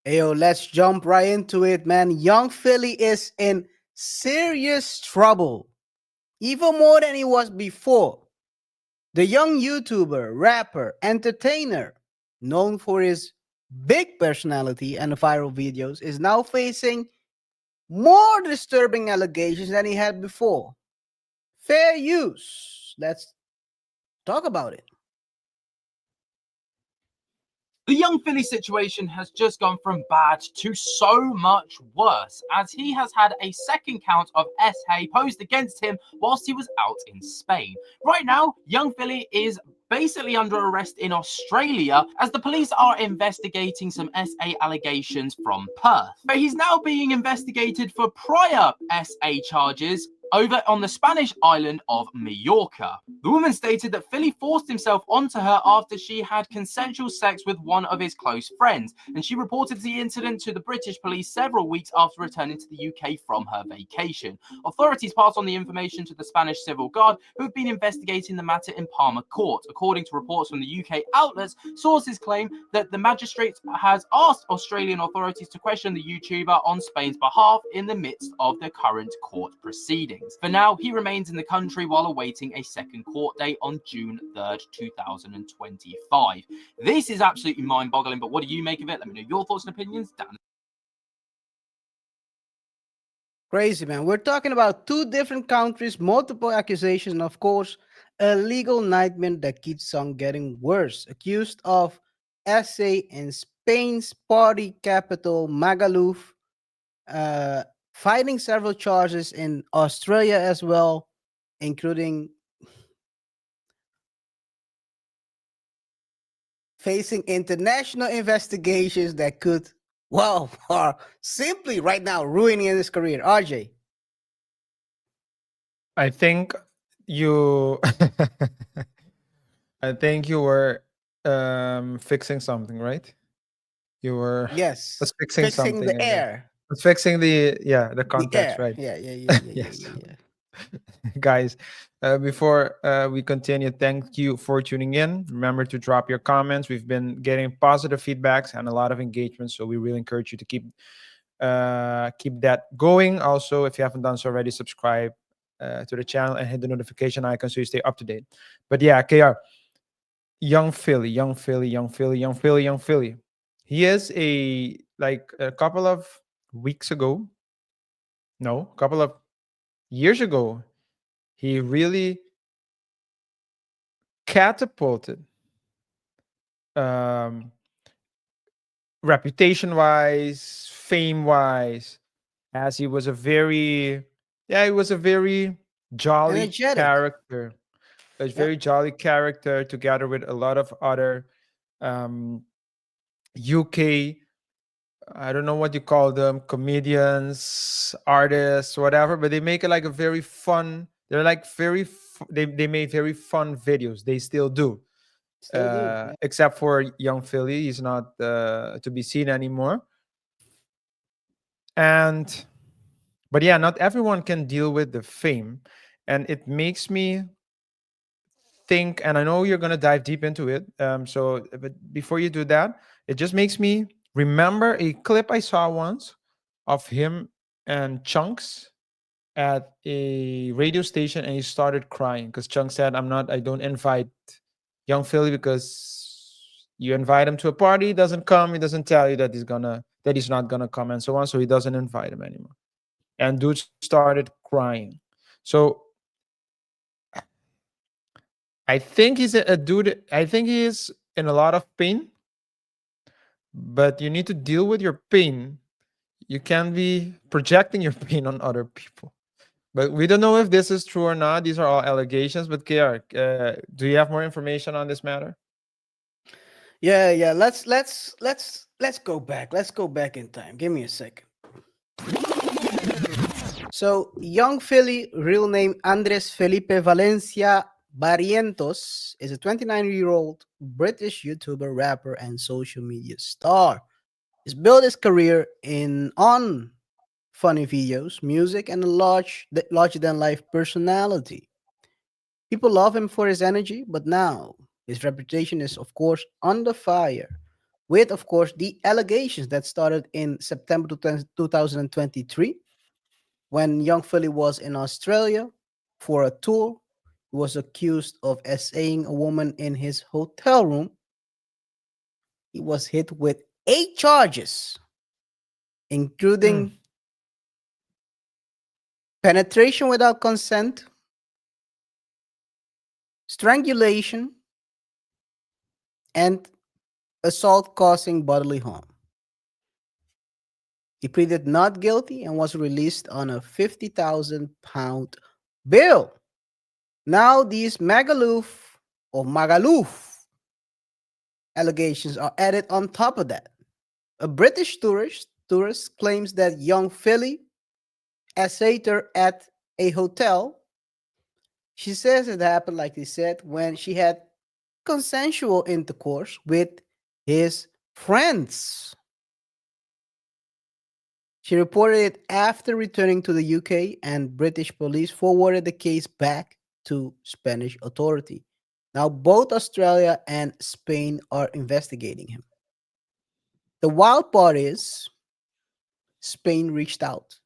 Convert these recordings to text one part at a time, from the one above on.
Ayo, let's jump right into it, man. Young Philly is in serious trouble, even more than he was before. The young YouTuber, rapper, entertainer, known for his big personality and viral videos, is now facing more disturbing allegations than he had before. Fair use. Let's talk about it. The young Philly situation has just gone from bad to so much worse, as he has had a second count of SA posed against him whilst he was out in Spain. Right now, young Philly is basically under arrest in Australia as the police are investigating some SA allegations from Perth. But he's now being investigated for prior SA charges over on the Spanish island of Mallorca. The woman stated that Philly forced himself onto her after she had consensual sex with one of his close friends, and she reported the incident to the British police several weeks after returning to the UK from her vacation. Authorities passed on the information to the Spanish Civil Guard, who have been investigating the matter in Palmer Court. According to reports from the UK outlets, sources claim that the magistrate has asked Australian authorities to question the YouTuber on Spain's behalf in the midst of the current court proceedings. For now, he remains in the country while awaiting a second court date on June 3rd, 2025. This is absolutely mind-boggling, but what do you make of it? Let me know your thoughts and opinions down. Crazy, man. We're talking about two different countries, multiple accusations, and of course, a legal nightmare that keeps on getting worse. Accused of essay in Spain's party capital, Magaluf, uh, fighting several charges in Australia as well, including facing international investigations that could, well, are simply right now ruining his career. RJ. I think you I think you were fixing something, right? You were Yes, was fixing fixing something, the I guess. air. Was fixing the The context, air. right? Yeah, yeah, yeah, yeah, yeah, Yes. yeah, yeah. Guys, before we continue, thank you for tuning in. Remember to drop your comments. We've been getting positive feedbacks and a lot of engagement, so we really encourage you to keep that going. Also, if you haven't done so already, subscribe to the channel and hit the notification icon so you stay up to date. But yeah, KR, young Philly, young Philly, young Philly, young Philly, young Philly. He is a couple of weeks ago, no, a couple of years ago, he really catapulted, um, reputation wise, fame wise, as he was a very, yeah, he was a very jolly Energetic. character, a Yep. very jolly character together with a lot of other um, UK, I don't know what you call them, comedians, artists, whatever, but they make it like a very fun. They're like they made very fun videos. They still do, Still do. Yeah. except for young Philly. He's not to be seen anymore. And but yeah, not everyone can deal with the fame, and it makes me think. And I know you're gonna dive deep into it. But before you do that, it just makes me remember a clip I saw once of him and Chunks at a radio station, and he started crying because Chunks said, I don't invite young Philly because you invite him to a party, he doesn't come, he doesn't tell you that he's not gonna come and so on, so he doesn't invite him anymore. And dude started crying. So I think he's a dude. I think he is in a lot of pain, but you need to deal with your pain. You can't be projecting your pain on other people. But we don't know if this is true or not. These are all allegations. But KR, do you have more information on this matter? Yeah, yeah. Let's go back. Let's go back in time. Give me a second. So, young Philly, real name Andres Felipe Valencia Barrientos, is a 29-year-old British YouTuber, rapper, and social media star. He's built his career in on funny videos, music, and a larger than life personality. People love him for his energy, but now his reputation is, of course, under fire with, of course, the allegations that started in September 2023 when young Philly was in Australia for a tour. He was accused of essaying a woman in his hotel room. He was hit with 8 charges, Mm. including penetration without consent, strangulation, and assault causing bodily harm. He pleaded not guilty and was released on a £50,000 bail. Now, these Magaluf allegations are added on top of that. A British tourist claims that young Philly essayed her at a hotel. She says it happened, like they said, when she had consensual intercourse with his friends. She reported it after returning to the UK, and British police forwarded the case back to Spanish authority. Now, both Australia and Spain are investigating him. The wild part is Spain reached out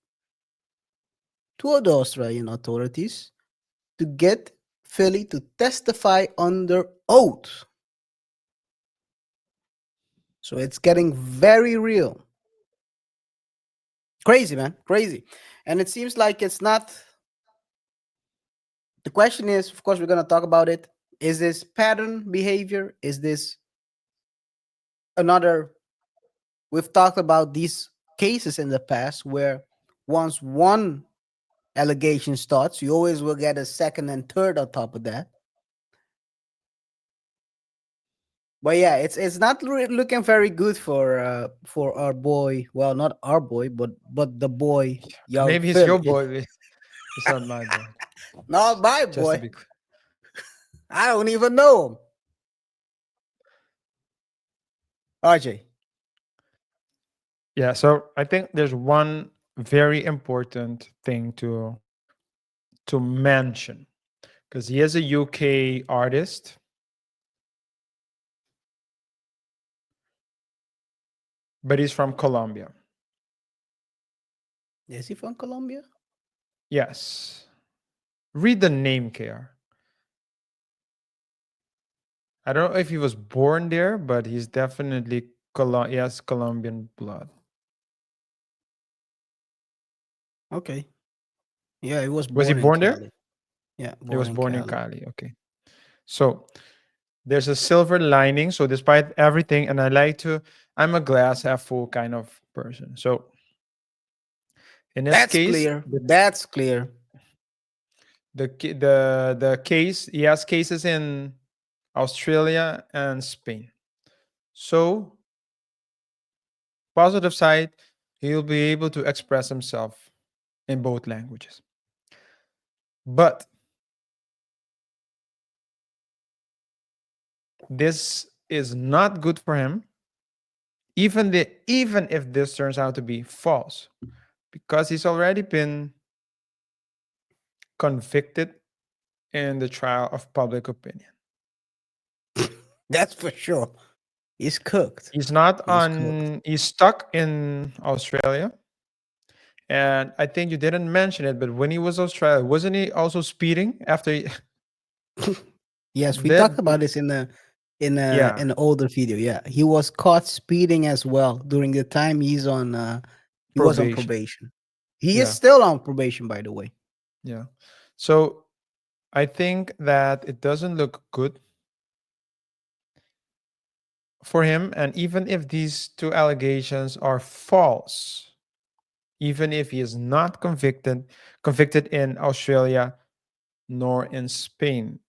to the Australian authorities to get Philly to testify under oath. So it's getting very real. Crazy, man. Crazy. And it seems like it's not. The question is, of course, we're going to talk about it. Is this pattern behavior? Is this another? We've talked about these cases in the past where once one allegation starts, you always will get a second and third on top of that. But yeah, it's not looking very good for our boy. Well, not our boy, but the boy, young Maybe he's your Philly. boy. It's not my boy. Not my Just to boy. be clear. I don't even know him. RJ. Yeah. So I think there's one very important thing to mention because he is a UK artist, but he's from Colombia. Is he from Colombia? Yes. Read the name, KR. I don't know if he was born there, but he's definitely he has Colombian blood. Okay. Yeah, he was Was he born in born there? Cali. Yeah, He born was in born in Cali. Cali. Okay. So there's a silver lining. So despite everything, and I'm a glass half full kind of person. So in this That's case, clear. That's clear. the case, he has cases in Australia and Spain. So positive side, he'll be able to express himself in both languages. But this is not good for him, even if this turns out to be false, because he's already been convicted in the trial of public opinion. That's for sure. He's cooked. He's not He's cooked. on. He's stuck in Australia, and I think you didn't mention it, but when he was Australia, wasn't he also speeding after Yes, we that? talked about this Yeah, in an older video. Yeah, he was caught speeding as well during the time he was on probation. probation. He is Yeah, still on probation, by the way. yeah. So I think that it doesn't look good for him, and even if these two allegations are false, even if he is not convicted in Australia nor in Spain,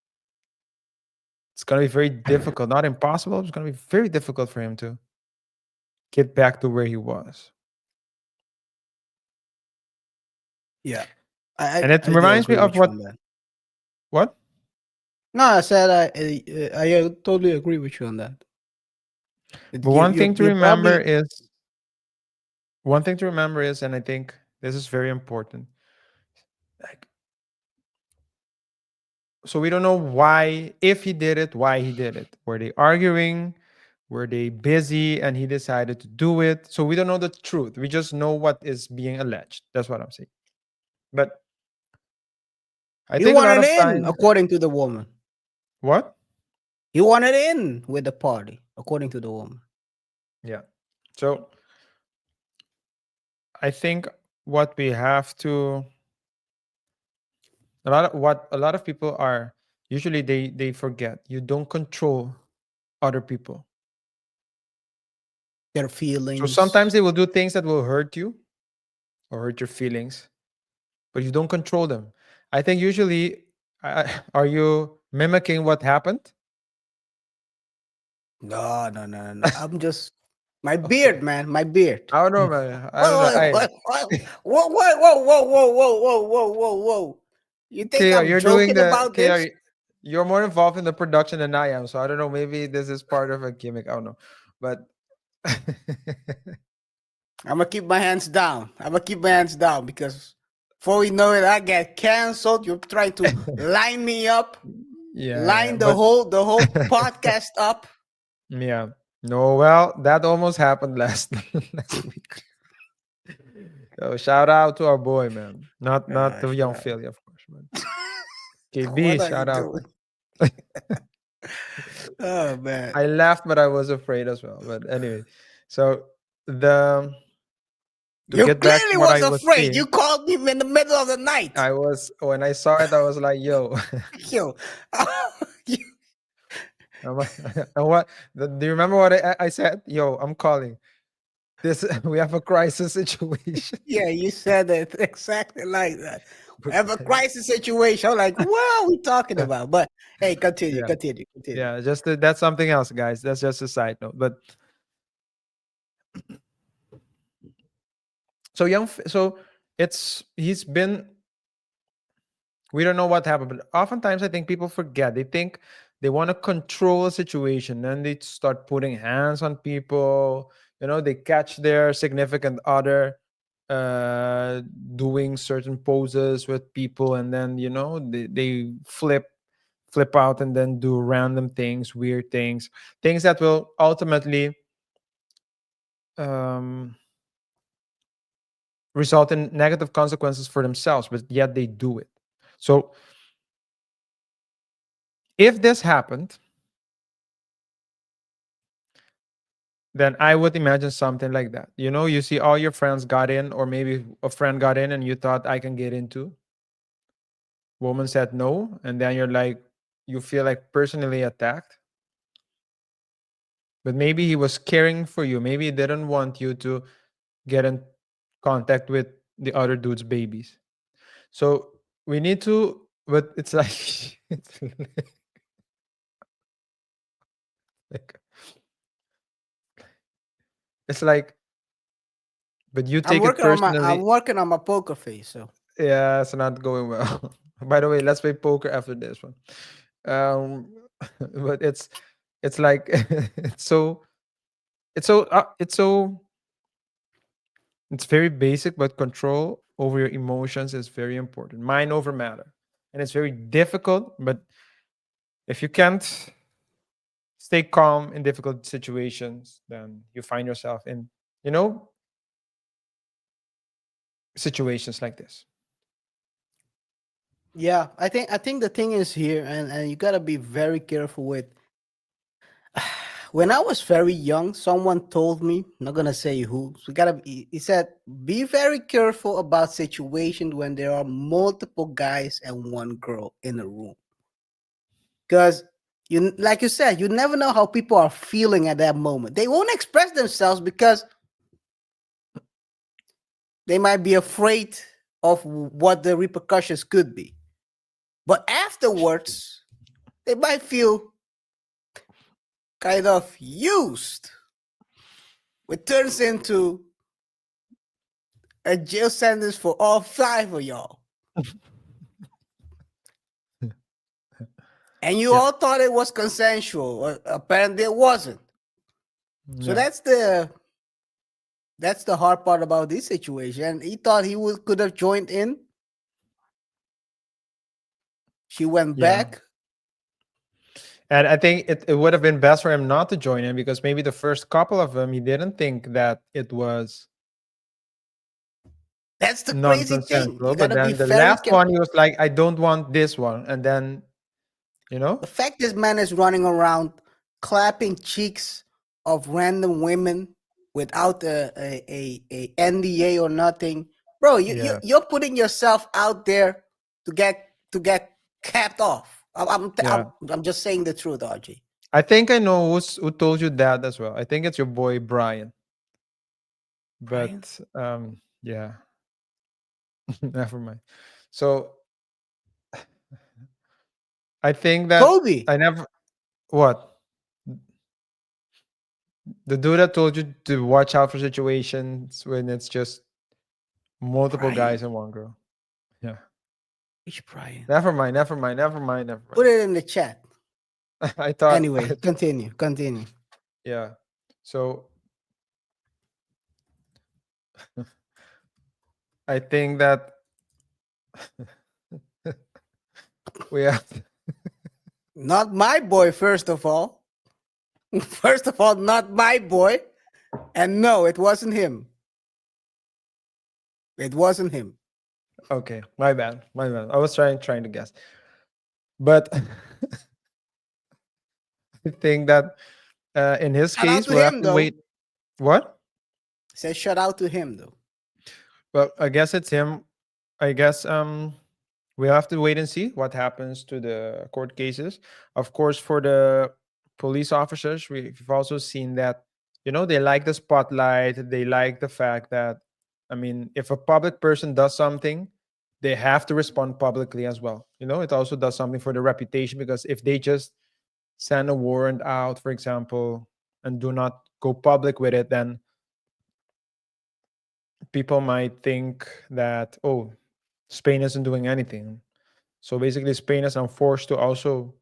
it's going to be very difficult, not impossible. It's going to be very difficult for him to get back to where he was. Yeah, And it I do reminds me agree of with you on that. what No, I said I totally agree with you on that. but one thing to You're remember probably is and I think this is very important, like, so we don't know why, if he did it, why he did it. Were they arguing? Were they busy and he decided to do it? So we don't know the truth. We just know what is being alleged. That's what I'm saying. But I He think a lot wanted of in, times, according to the woman. what? He wanted in with the party, according to the woman. Yeah. So I think what we have to a lot of people are usually they forget you don't control other people. Their So feelings. sometimes they will do things that will hurt you or hurt your feelings, but you don't control them. I think usually, are you mimicking what happened? No, no, no, no, no. I'm just my Okay. beard, man. My beard. I don't know, man. I don't know. Whoa, whoa, whoa, whoa, whoa, whoa, whoa, whoa, whoa, whoa, whoa, whoa. You think KR, I'm you're doing joking the about this? KR. You're more involved in the production than I am, so I don't know. Maybe this is part of a gimmick. I don't know, but I'm gonna keep my hands down. I'm gonna keep my hands down because before we know it, I get canceled. You're trying to line me up, yeah, line the but whole podcast up. yeah. No, well, that almost happened last last week. So shout out to our boy, man. Not the young Shut up. Philly, of course, but KB. What are you Shout out. doing? Oh man. I laughed, but I was afraid as well. But anyway, so the to You get back to clearly what was I was afraid. You saying, called me in the middle of the night. I was when I saw it, I was like, "Yo, Yo, you- am and what? Do you remember what I said? Yo, I'm calling this. We have a crisis situation. yeah, you said it exactly like that. We But have a crisis situation. I'm like, what are we talking about? But hey, continue, yeah, continue, continue. yeah. That's something else, guys. That's just a side note. But so it's he's been we don't know what happened, but oftentimes I think people forget. They think they want to control a situation and they start putting hands on people. They catch their significant other uh doing certain poses with people, and then they flip out and then do random things, weird things that will ultimately um result in negative consequences for themselves, but yet they do it. So if this happened, then I would imagine something like that. You see all your friends got in, or maybe a friend got in and you thought I can get into. Woman said no, and then you feel like personally attacked. But maybe he was caring for you. Maybe he didn't want you to get in contact with the other dude's babies. So we need to, but it's like, like it's like, but you take it I'm personally. working on my poker face. So Yeah, it's not going well. By the way, let's play poker after this one. Um, but it's like it's so it's very basic, but control over your emotions is very important. Mind over matter, and it's very difficult. But if you can't stay calm in difficult situations, then you find yourself in you know situations like this. yeah, I think the thing is here, and you gotta be very careful with. When I was very young, someone told me, not gonna say who, so he said, be very careful about situations when there are multiple guys and one girl in a room. Because like you said, you never know how people are feeling at that moment. They won't express themselves because they might be afraid of what the repercussions could be. But afterwards, they might feel kind of used, which turns into a jail sentence for all five of y'all. And you Yeah, all thought it was consensual. Apparently, it wasn't. So yeah, that's the hard part about this situation. He thought could have joined in. She went yeah. back. And I think it would have been best for him not to join in because maybe the first couple of them he didn't think that it was That's the crazy thing. non-consensual. You But gotta be then the very last one, careful. he was like, I don't want this one. And then, you The know, fact this man is running around clapping cheeks of random women without a NDA or nothing, bro. yeah, You're putting yourself out there to get capped off. yeah. I'm just saying the truth, RG. I think I know who told you that as well. I think it's your boy Brian. Brian, But yeah, never mind. So I think that Kobe, I never what the dude that told you to watch out for situations when it's just multiple Brian, guys and one girl. Yeah. which Brian? Never mind, never mind, never mind, never Put mind. it in the chat. I thought Anyway, continue, continue. yeah. So I think that we have Not my boy, first of all. First of all, not my boy. And no, it wasn't him. It wasn't him. okay, my bad. My bad. I was trying to guess. But I think that in his Shout out case to we'll have him to wait. though. What? Said shout out to him though. Well, I guess it's him. I guess we have to wait and see what happens to the court cases. Of course, for the police officers, we've also seen that they like the spotlight. They like the fact that, I mean, if a public person does something, they have to respond publicly as well. It also does something for the reputation because if they just send a warrant out, for example, and do not go public with it, then people might think that, oh, Spain isn't doing anything. So basically, Spain is now forced to also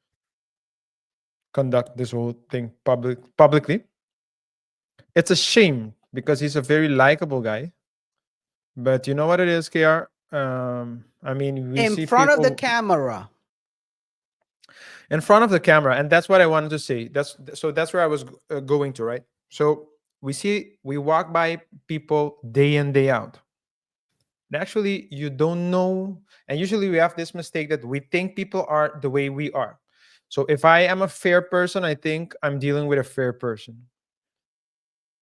conduct this whole thing publicly. It's a shame because he's a very likable guy. But you know what it is, KR? I mean, we In see front of the people camera. in front of the camera, and that's what I wanted to say. That's where I was going to, right? So we walk by people day in day out. And actually, you don't know. And usually we have this mistake that we think people are the way we are. So if I am a fair person, I think I'm dealing with a fair person.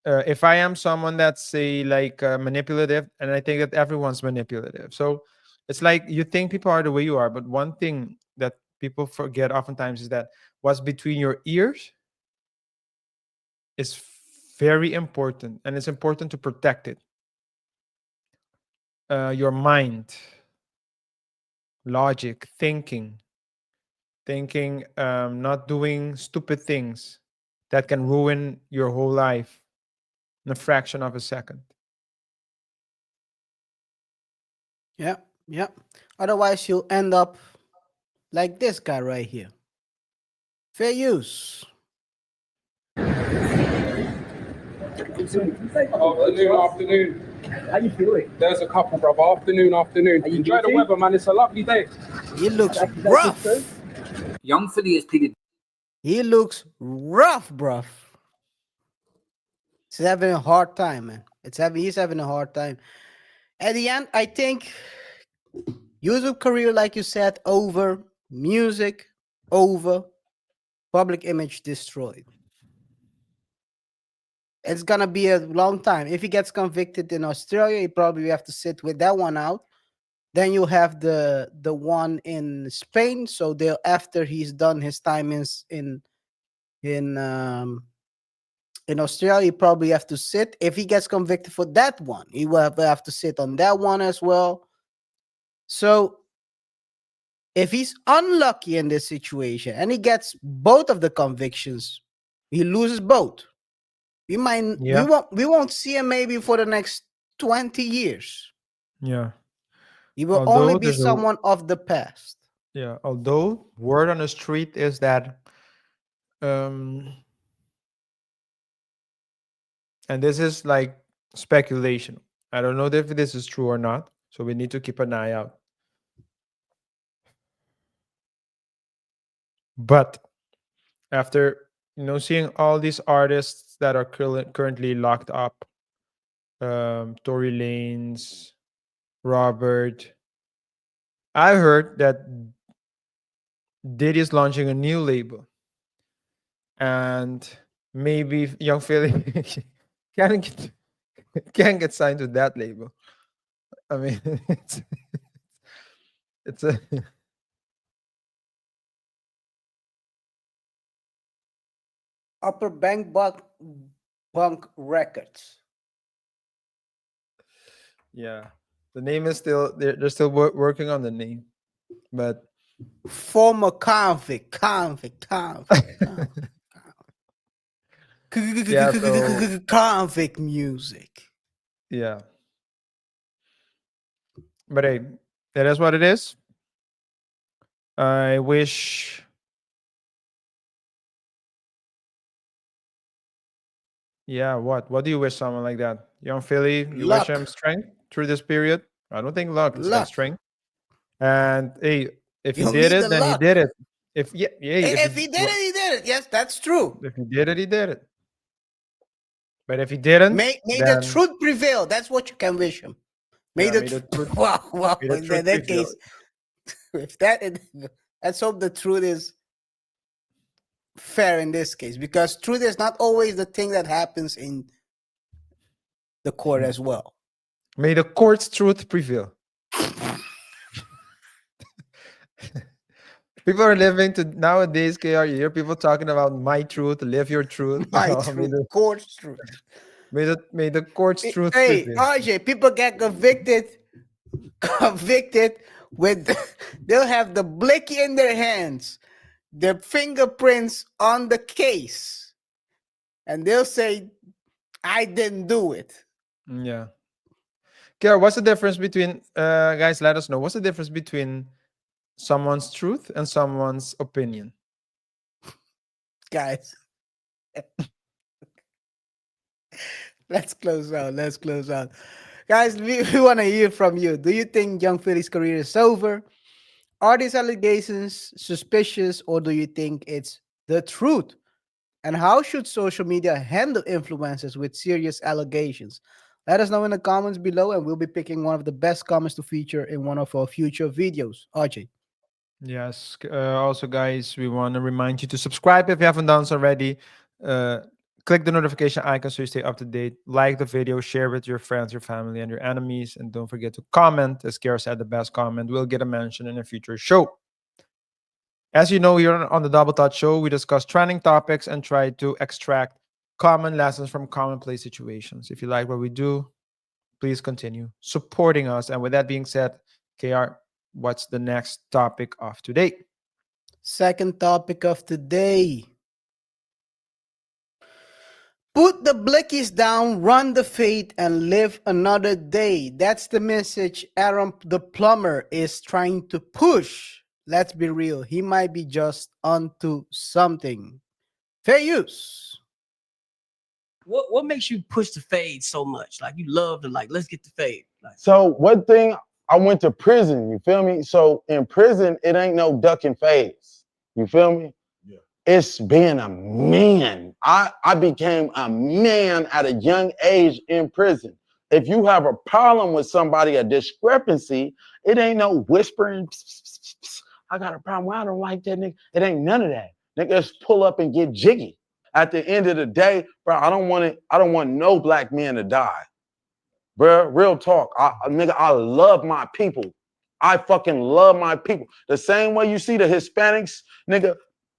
If I am someone that's say like manipulative, and I think that everyone's manipulative. So it's like you think people are the way you are, but one thing that people forget oftentimes is that what's between your ears is very important, and it's important to protect it. Your mind, logic, thinking, not doing stupid things that can ruin your whole life in a fraction of a second. Yeah, yeah. Otherwise, you'll end up like this guy right here. Fair use. Afternoon. How you feeling? There's a couple, brother. Afternoon. Enjoy the weather, man. It's a lovely day. He looks rough. Young Philly has pleaded. He looks rough, bruv. He's having a hard time, man. He's having a hard time. At the end, I think YouTube career, like you said, over. Music, over. Public image destroyed. It's gonna be a long time. If he gets convicted in Australia, he probably have to sit with that one out. Then you have the one in Spain. So they'll after he's done his time in in Australia, he probably have to sit. If he gets convicted for that one, he will have to sit on that one as well. So if he's unlucky in this situation and he gets both of the convictions, he loses both. Yeah, We won't see him maybe for the next 20 years. yeah. He will only Although be there's a someone of the past. yeah, although word on the street is that um and this is like speculation. I don't know if this is true or not, so we need to keep an eye out. But After seeing all these artists that are currently locked up, Tory Lanez, Robert, I heard that Diddy is launching a new label, and maybe Young Philly can get can get signed to that label. I mean, it's a Upper Bunk Records. yeah. The name is still they're still working on the name, but Former convict. yeah. So Convict music. yeah, but hey, it is what it is. I wish. Yeah, what? What do you wish someone like that? Young Philly, you wish him Luck. strength through this period? I don't think luck, it's like Luck. strength. And hey, if he You did need the it, then he did luck. it. If yeah, yeah, If he did it, he did it. Yes, that's true. if he did it, he did it. But if he didn't, May the then truth prevail. That's what you can wish him. May yeah, the may the truth well, may the in truth that prevail. case, if that is, let's hope the truth is fair in this case, because truth is not always the thing that happens in the court as well. May the court's truth prevail. People are living to nowadays, KR. You hear people talking about my truth, live your truth. My May truth, the court's truth. may the court's truth Hey, prevail. RJ, people get convicted with they'll have the blicky in their hands, their fingerprints on the case, and they'll say, I didn't do it. Yeah. KR, what's the difference between guys, let us know. What's the difference between someone's truth and someone's opinion? Guys. Let's close out. Guys, we want to hear from you. Do you think Young Philly's career is over? Are these allegations suspicious, or do you think it's the truth? And how should social media handle influencers with serious allegations? Let us know in the comments below, and we'll be picking one of the best comments to feature in one of our future videos. RJ. Yes. Also, guys, we want to remind you to subscribe if you haven't done so already. Uh, click the notification icon so you stay up to date. Like the video, share with your friends, your family, and your enemies. And don't forget to comment. As Kara said, the best comment will get a mention in a future show. As you know, here on the Double Touch Show, we discuss trending topics and try to extract common lessons from commonplace situations. If you like what we do, please continue supporting us. And with that being said, KR, what's the next topic of today? Second topic of today. Put the blickies down, run the fade, and live another day. That's the message Aaron the Plumber is trying to push. Let's be real, he might be just onto something. Fair use. What makes you push the fade so much? Like you love to let's get the fade. Like So one thing, I went to prison, you feel me? So in prison, it ain't no duck and fades. You feel me? Yeah. It's being a man. I became a man at a young age in prison. If you have a problem with somebody, a discrepancy, it ain't no whispering, pss, pss, pss, pss, I got a problem. I don't like that nigga. It ain't none of that. Niggas pull up and get jiggy. At the end of the day, bro, I don't want no black man to die. Bro, real talk. Nigga, I love my people. I fucking love my people. The same way you see the Hispanics, nigga,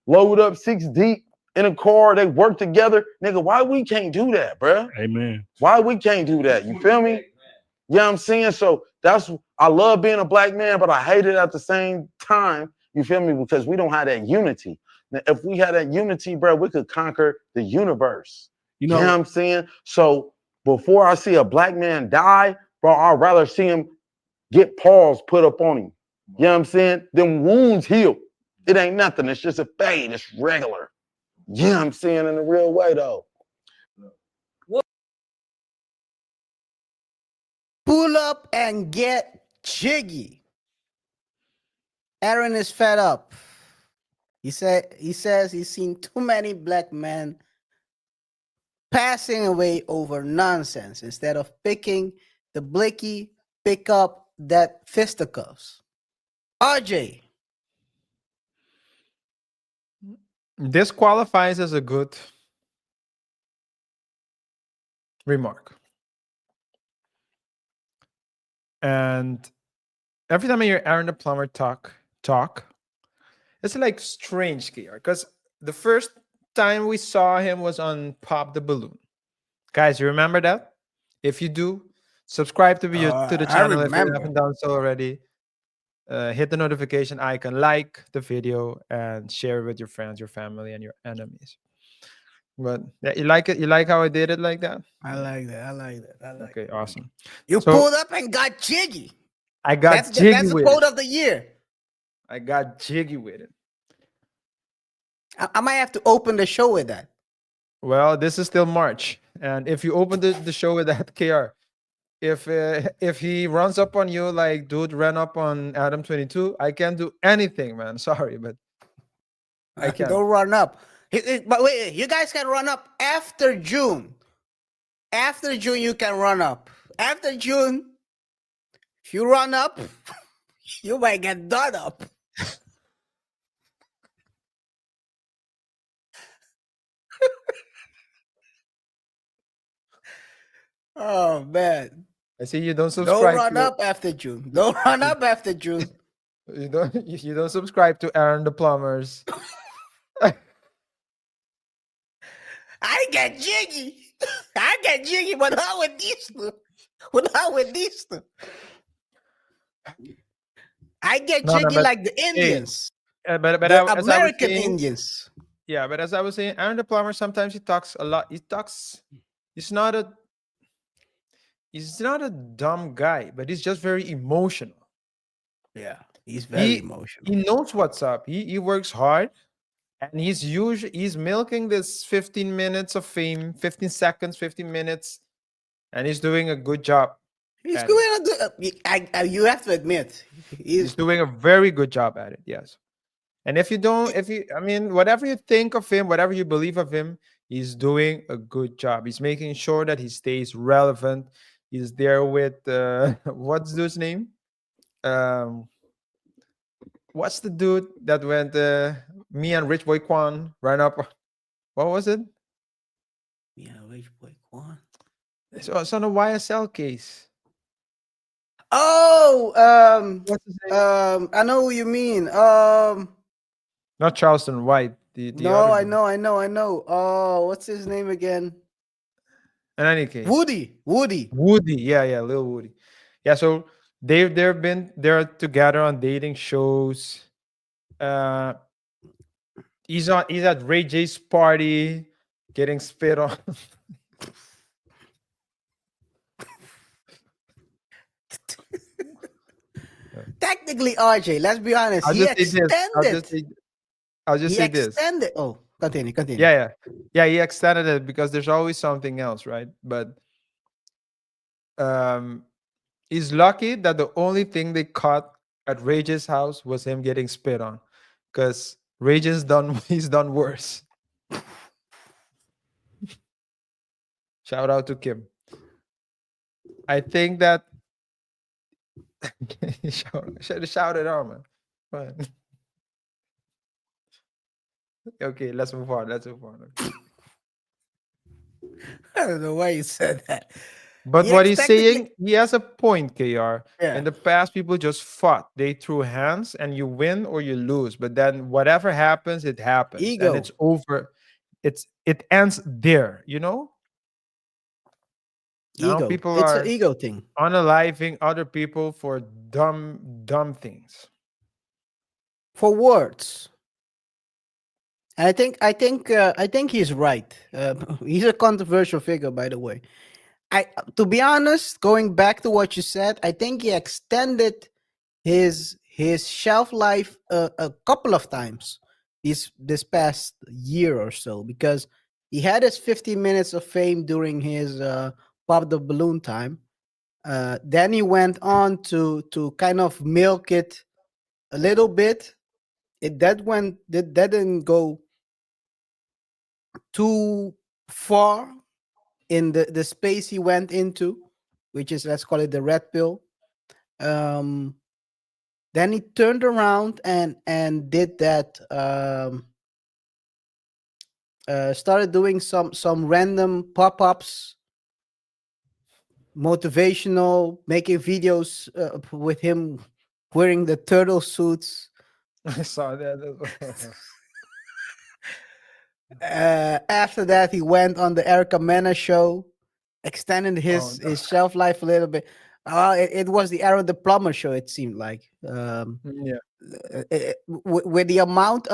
load up 6 deep in a car, they work together. Nigga, why we can't do that, bro? Amen. Why we can't do that? You feel me? You know what I'm saying? So I love being a black man, but I hate it at the same time. You feel me? Because we don't have that unity. Now, if we had that unity, bro, we could conquer the universe. You know what I'm saying? So before I see a black man die, bro, I'd rather see him get paws put up on him. You know what I'm saying? Them wounds heal. It ain't nothing. It's just a fade. It's regular. You know what I'm saying? In a real way, though. Pull up and get jiggy. Aaron is fed up. He says he's seen too many black men passing away over nonsense instead of picking the blicky, pick up that fisticuffs. RJ, This qualifies as a good remark. And every time I hear Aaron the Plumber talk, it's like strange, KR, because the first time we saw him was on Pop the Balloon. Guys, you remember that? If you do, subscribe to the I channel if you remember. haven't done so already. Hit the notification icon, like the video, and share it with your friends, your family, and your enemies. But yeah, you like it? You like how I did it like that? I like that. I like that. I like Okay, that. awesome. You So pulled up and got jiggy. I got jiggy That's the with quote it. of the year. I got jiggy with it. I might have to open the show with that. Well, this is still March, and if you open the show with that KR, if he runs up on you like dude ran up on Adam 22, I can't do anything, man. Sorry, but I can't. Don't run up. But wait, you guys can run up after June. After June, you can run up. After June, if you run up, you might get done up. Oh man. I see you don't Don't subscribe run to up after June. Don't run up after June. you don't subscribe to Aaron the Plumbers. I get jiggy. I get jiggy, but not with these two. But not with these two. I get No, no, jiggy but like the hey, Indians, but the as I was American saying, Indians. yeah, but as I was saying, Aaron the Plumber sometimes he talks a lot. He talks. He's not a he's not a dumb guy, but he's just very emotional. Yeah, he's very He emotional. he knows what's up. He works hard, and he's milking this 15 minutes of fame, 15 seconds, 15 minutes, and he's doing a good job He's at it. going to do. You have to admit, He's doing a very good job at it. Yes. And I mean, whatever you think of him, whatever you believe of him, he's doing a good job. He's making sure that he stays relevant. He's there with what's dude's name? Um, what's the dude that went? Me and Rich Boy Quan ran up. What was it? Yeah, which boy, Quan? It's on a YSL case. Oh, What's his name? I know who you mean. Not Charleston White. The No, other I dude. know, I know, I know. Oh, what's his name again? In any case, Woody. Woody. Yeah, Lil Woody. Yeah, so they're together on dating shows. Uh, he's at Ray J's party, getting spit on. Technically, RJ. Let's be honest. I'll He just say this. extended. I'll just He say this. extended. Oh, continue. Yeah. He extended it because there's always something else, right? But um, he's lucky that the only thing they caught at Ray J's house was him getting spit on, because Ray J's done he's done worse. Shout out to Kim. I think that should have shouted out, man. Fine. Okay, let's move on. Okay. I don't know why you said that. But He what he's technically- saying, he has a point, KR. Yeah. In the past, people just fought. They threw hands and you win or you lose. But then whatever happens, it happens. Ego. And it's over. It ends there, you know? Now Ego. people It's are an ego thing. unaliving other people for dumb things. For words. And I think he's right. He's a controversial figure, by the way. To be honest, going back to what you said, I think he extended his shelf life a couple of times this past year or so, because he had his 50 minutes of fame during his pop the balloon time. Then he went on to kind of milk it a little bit, that didn't go too far in the space he went into, which is, let's call it, the red pill. Um, then he turned around and did that. Started doing some random pop-ups, motivational, making videos with him wearing the turtle suits. I saw that as well. After that, he went on the Erica Mena show, extended Oh no. his shelf life a little bit. It was the era of the Plumber show. It seemed like, Yeah. with the amount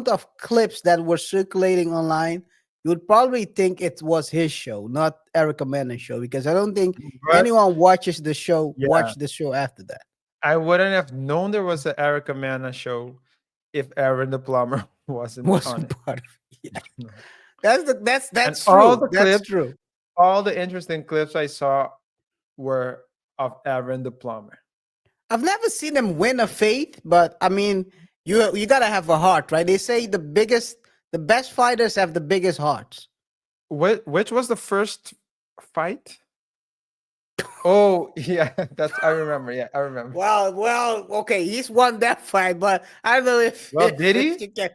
of clips that were circulating online, you would probably think it was his show, not Erica Mena's show, because I don't think But anyone yeah, watched the show after that. I wouldn't have known there was an Erica Mana show if Aaron the Plumber wasn't on Wasn't it. part of it. Yeah. No. And That's all true. the That's clips, true. all the interesting clips I saw were of Aaron the Plumber. I've never seen him win a fight, but I mean, you gotta have a heart, right? They say the best fighters have the biggest hearts. Which was the first fight? Oh yeah, that's I remember. Yeah, I remember. Well, okay, he's won that fight, but I don't know if, Well, did if he? you can.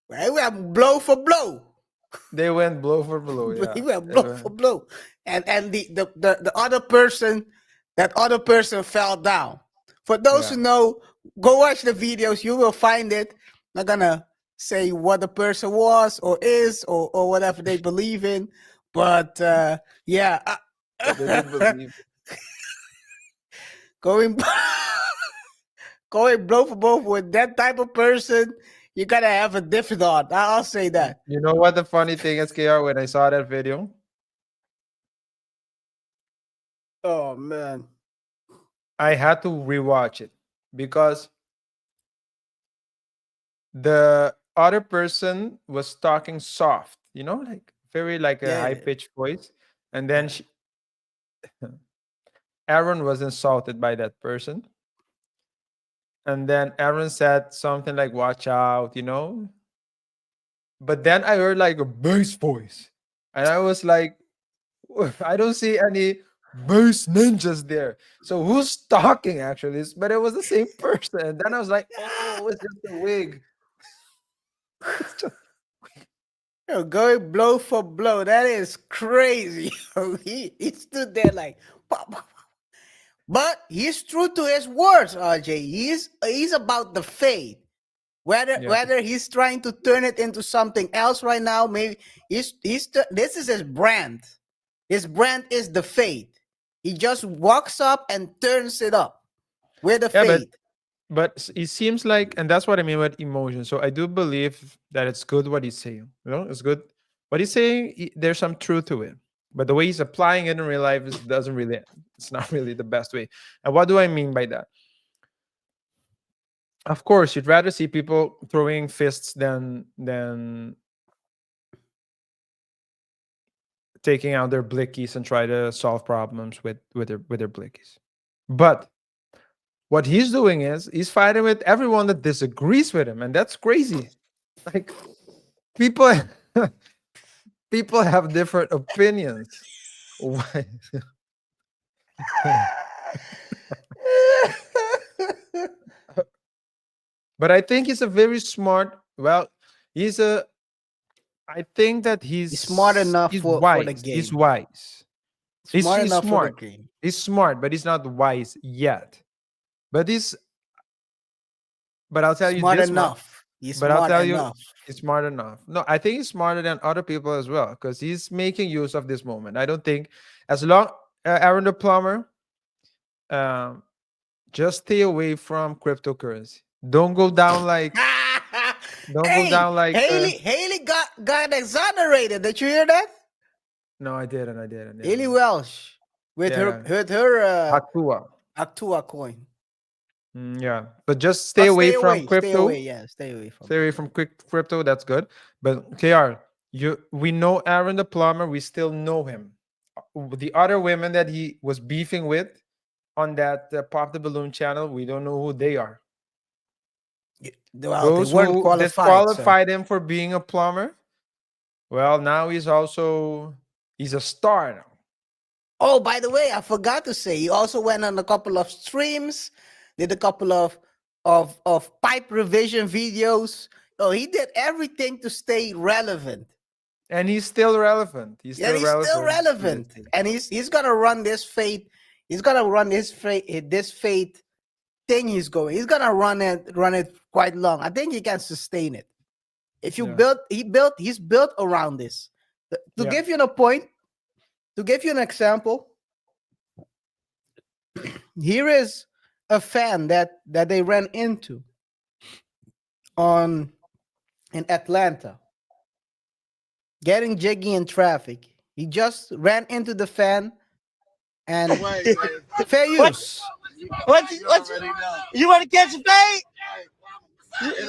Well, we went blow for blow. They went blow for blow. He Yeah. went They blow for blow, and the other person, that other person fell down. For those Yeah. who know, go watch the videos. You will find it. Not gonna say what the person was or is or whatever they believe in, but yeah, But they did believe. going going blow for blow with that type of person, you gotta have a different thought. I'll say that. You know what the funny thing is, KR, when I saw that video, Oh man. I had to rewatch it because the other person was talking soft, like very like a high Yeah. pitched voice. And then Aaron was insulted by that person. And then Aaron said something like, watch out. But then I heard like a bass voice. And I was like, I don't see any bass ninjas there. So who's talking actually? But it was the same person. And then I was like, oh, it's just a wig. It's just Yo, going blow for blow. That is crazy. He stood there like, "Pop, pop, pop." But he's true to his words, RJ. He's about the faith. yeah. Whether he's trying to turn it into something else right now, maybe this is his brand. His brand is the faith. He just walks up and turns it up with the Yeah, but faith. it seems like, and that's what I mean with emotion. So I do believe that it's good what he's saying. It's good. What he's saying, there's some truth to it. But the way he's applying it in real life it's not really the best way. And what do I mean by that? Of course, you'd rather see people throwing fists than taking out their blickies and try to solve problems with their blickies. But what he's doing is he's fighting with everyone that disagrees with him, and that's crazy. Like people people have different opinions. Why? But I think he's a very smart. Well, he's a. I think that He's smart enough he's for the wise. He's game. wise. Smart He's enough for the smart. game. He's smart, but he's not wise yet. But he's. But I'll tell you Smart this much. enough. He's But I'll smart tell you, enough. he's smart enough. No, I think he's smarter than other people as well because he's making use of this moment. I don't think, as long Aaron the Plumber, um, just stay away from cryptocurrency. Don't go down like, don't go Hey, down like. Haley got exonerated. Did you hear that? No, I didn't. I didn't. Yeah, Haley Welsh with yeah. her Hatua. Actua coin. Yeah, but just But stay away from Stay crypto. away. Yeah, stay away from. Stay away from quick crypto. That's good. But KR, we know Aaron the Plumber. We still know him. The other women that he was beefing with on that Pop the Balloon channel, we don't know who they are. Well, they Those weren't who qualified, so. disqualified him for being a plumber, well, now he's a star now. Oh, by the way, I forgot to say, he also went on a couple of streams, did a couple of pipe revision videos. Oh, he did everything to stay relevant. And he's still relevant. He's Yeah, still he's still relevant to this relevant, day. and he's gonna run this fate. He's gonna run this fate thing. He's gonna run it quite long. I think he can sustain it. If you Yeah. he's built around this. To Yeah. give you a point, to give you an example, here is a fan that they ran into in Atlanta, getting jiggy in traffic. He just ran into the fan and fair use. What you want to catch a fade?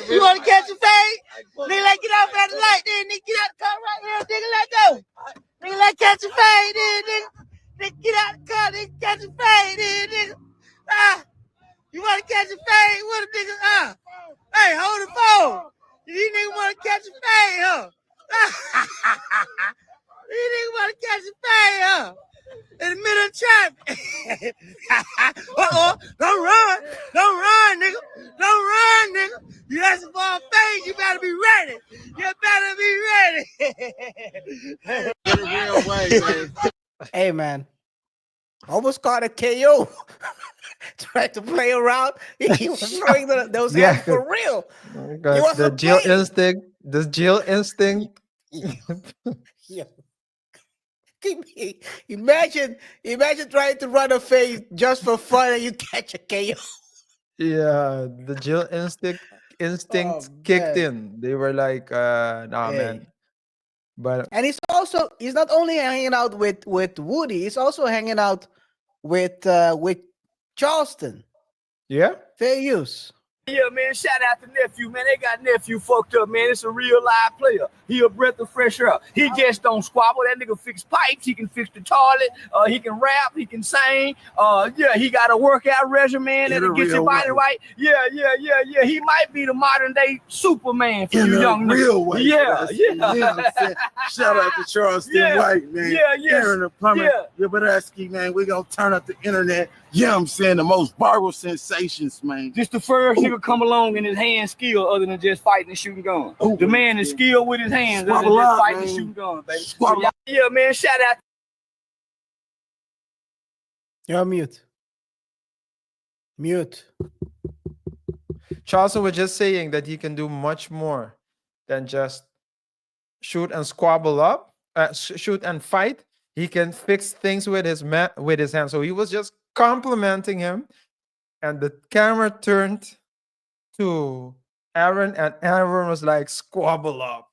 You want to catch a fade? Nigga, like get off at the light, then nigga get out the car right here, nigga, let go. Nigga, like catch a fade, then nigga. Nigga, get out the car, nigga, catch a fade, then nigga. Ah, you want to catch a fade? What a nigga? Hey, hold the phone. You nigga want to catch a fade, huh? You nigga want to catch a fade, huh? In the middle of traffic. Don't run. Don't run, nigga. Don't run, nigga. You asking for a fade, you better be ready. You better be ready. Hey man, almost caught a KO. Tried to play around. He was throwing those Yeah, hands for real. Because the wasn't Jill playing. instinct, this Jill instinct. Yeah. Imagine trying to run a fade just for fun and you catch a KO. Yeah, the Jill instinct Oh, kicked man. in. They were like, nah, Hey. man. But And he's not only hanging out with Woody, he's also hanging out with Charleston. yeah, Fair use. Yeah, man, shout out to Nephew, man. They got Nephew fucked up, man. It's a real live player. He a breath of fresh air. He just don't squabble. That nigga fix pipes. He can fix the toilet. He can rap. He can sing. Yeah, he got a workout regimen that'll get your body right. Yeah. He might be the modern day Superman for you young niggas. Yeah. Shout out to Charleston White, man. Aaron the Plumber. Yabadeski, man. We're going to turn up the internet. Yeah, I'm saying the most viral sensations, man. Just the first nigga come along in his hand skill other than just fighting and shooting guns. The man is skilled with his hands other than just fighting and shooting guns, baby. So, yeah, man, shout out. You're on mute. Charleston was just saying that he can do much more than just shoot and squabble up, shoot and fight. He can fix things with his hands. So he was just complimenting him, and the camera turned to Aaron, and Aaron was like, "Squabble up."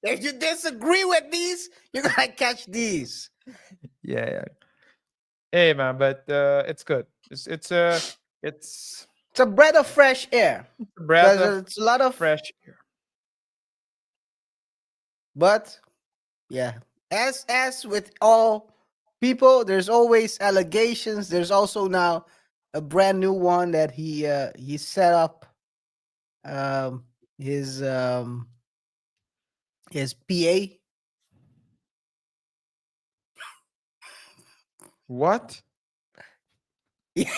If you disagree with these, you're gonna catch these. Yeah. Hey man, but it's good. It's a breath of fresh air. breath of It's a lot of fresh air. But yeah, as with all people, there's always allegations. There's also now a brand new one that he set up his PA. What?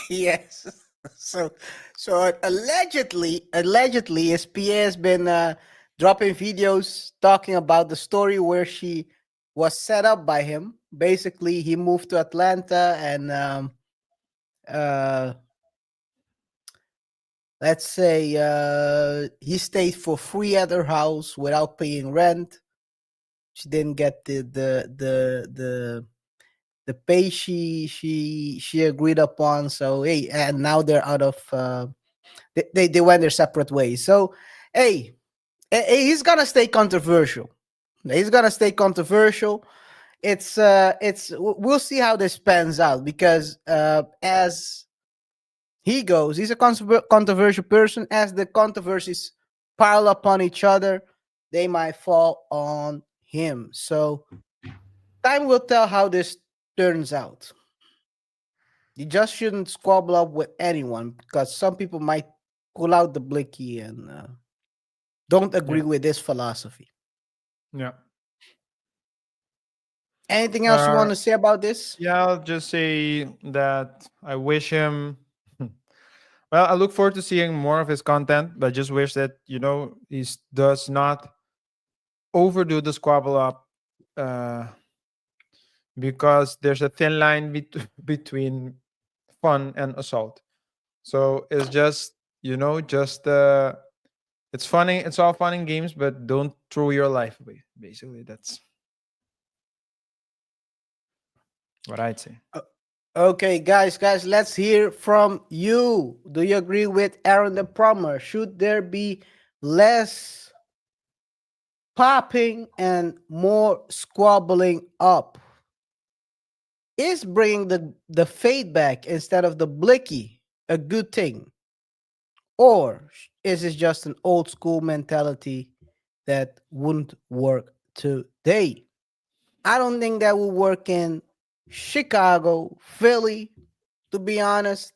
Yes. So allegedly his PA has been dropping videos talking about the story where she was set up by him. Basically, he moved to Atlanta and let's say he stayed for free at her house without paying rent. She didn't get the pay she agreed upon. So hey, and now they're out of they went their separate ways. So hey, he's gonna stay controversial. It's we'll see how this pans out, because as he goes, he's a controversial person. As the controversies pile upon each other, they might fall on him. So time will tell how this turns out. You just shouldn't squabble up with anyone because some people might pull out the blicky and don't agree Yeah. with this philosophy. Yeah. Anything else you Uh, want to say about this? yeah, I'll just say that I wish him. Well, I look forward to seeing more of his content, but just wish that does not overdo the squabble up, uh, because there's a thin line between fun and assault. So it's just just it's funny. It's all fun and games, but don't throw your life away. Basically, that's what I'd say. Uh, Okay, guys, let's hear from you. Do you agree with Aaron the Plumber? Should there be less popping and more squabbling up? Is bringing the fade back instead of the blicky a good thing? Or is it just an old school mentality that wouldn't work today? I don't think that will work in Chicago, Philly, to be honest.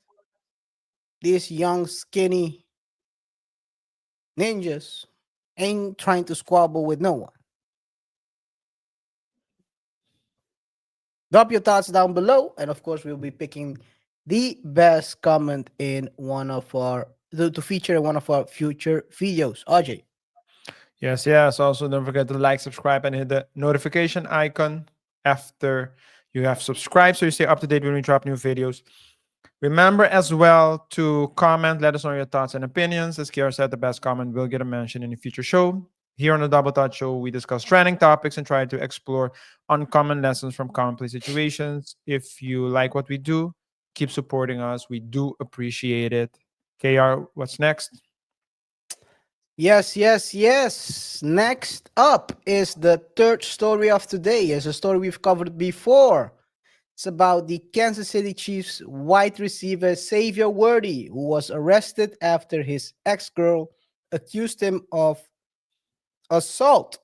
These young, skinny ninjas ain't trying to squabble with no one. Drop your thoughts down below, and of course, we'll be picking the best comment in one of our to feature in one of our future videos. RJ. Yes, yes. Also, don't forget to like, subscribe, and hit the notification icon after you have subscribed so you stay up to date when we drop new videos. Remember as well to comment, let us know your thoughts and opinions. As KaiR said, the best comment will get a mention in a future show. Here on the Double Thought Show, we discuss trending topics and try to explore uncommon lessons from commonplace situations. If you like what we do, keep supporting us. We do appreciate it. KaiR, what's next? Yes. Next up is the third story of today. It's a story we've covered before. It's about the Kansas City Chiefs wide receiver Xavier Worthy, who was arrested after his ex-girl accused him of assault.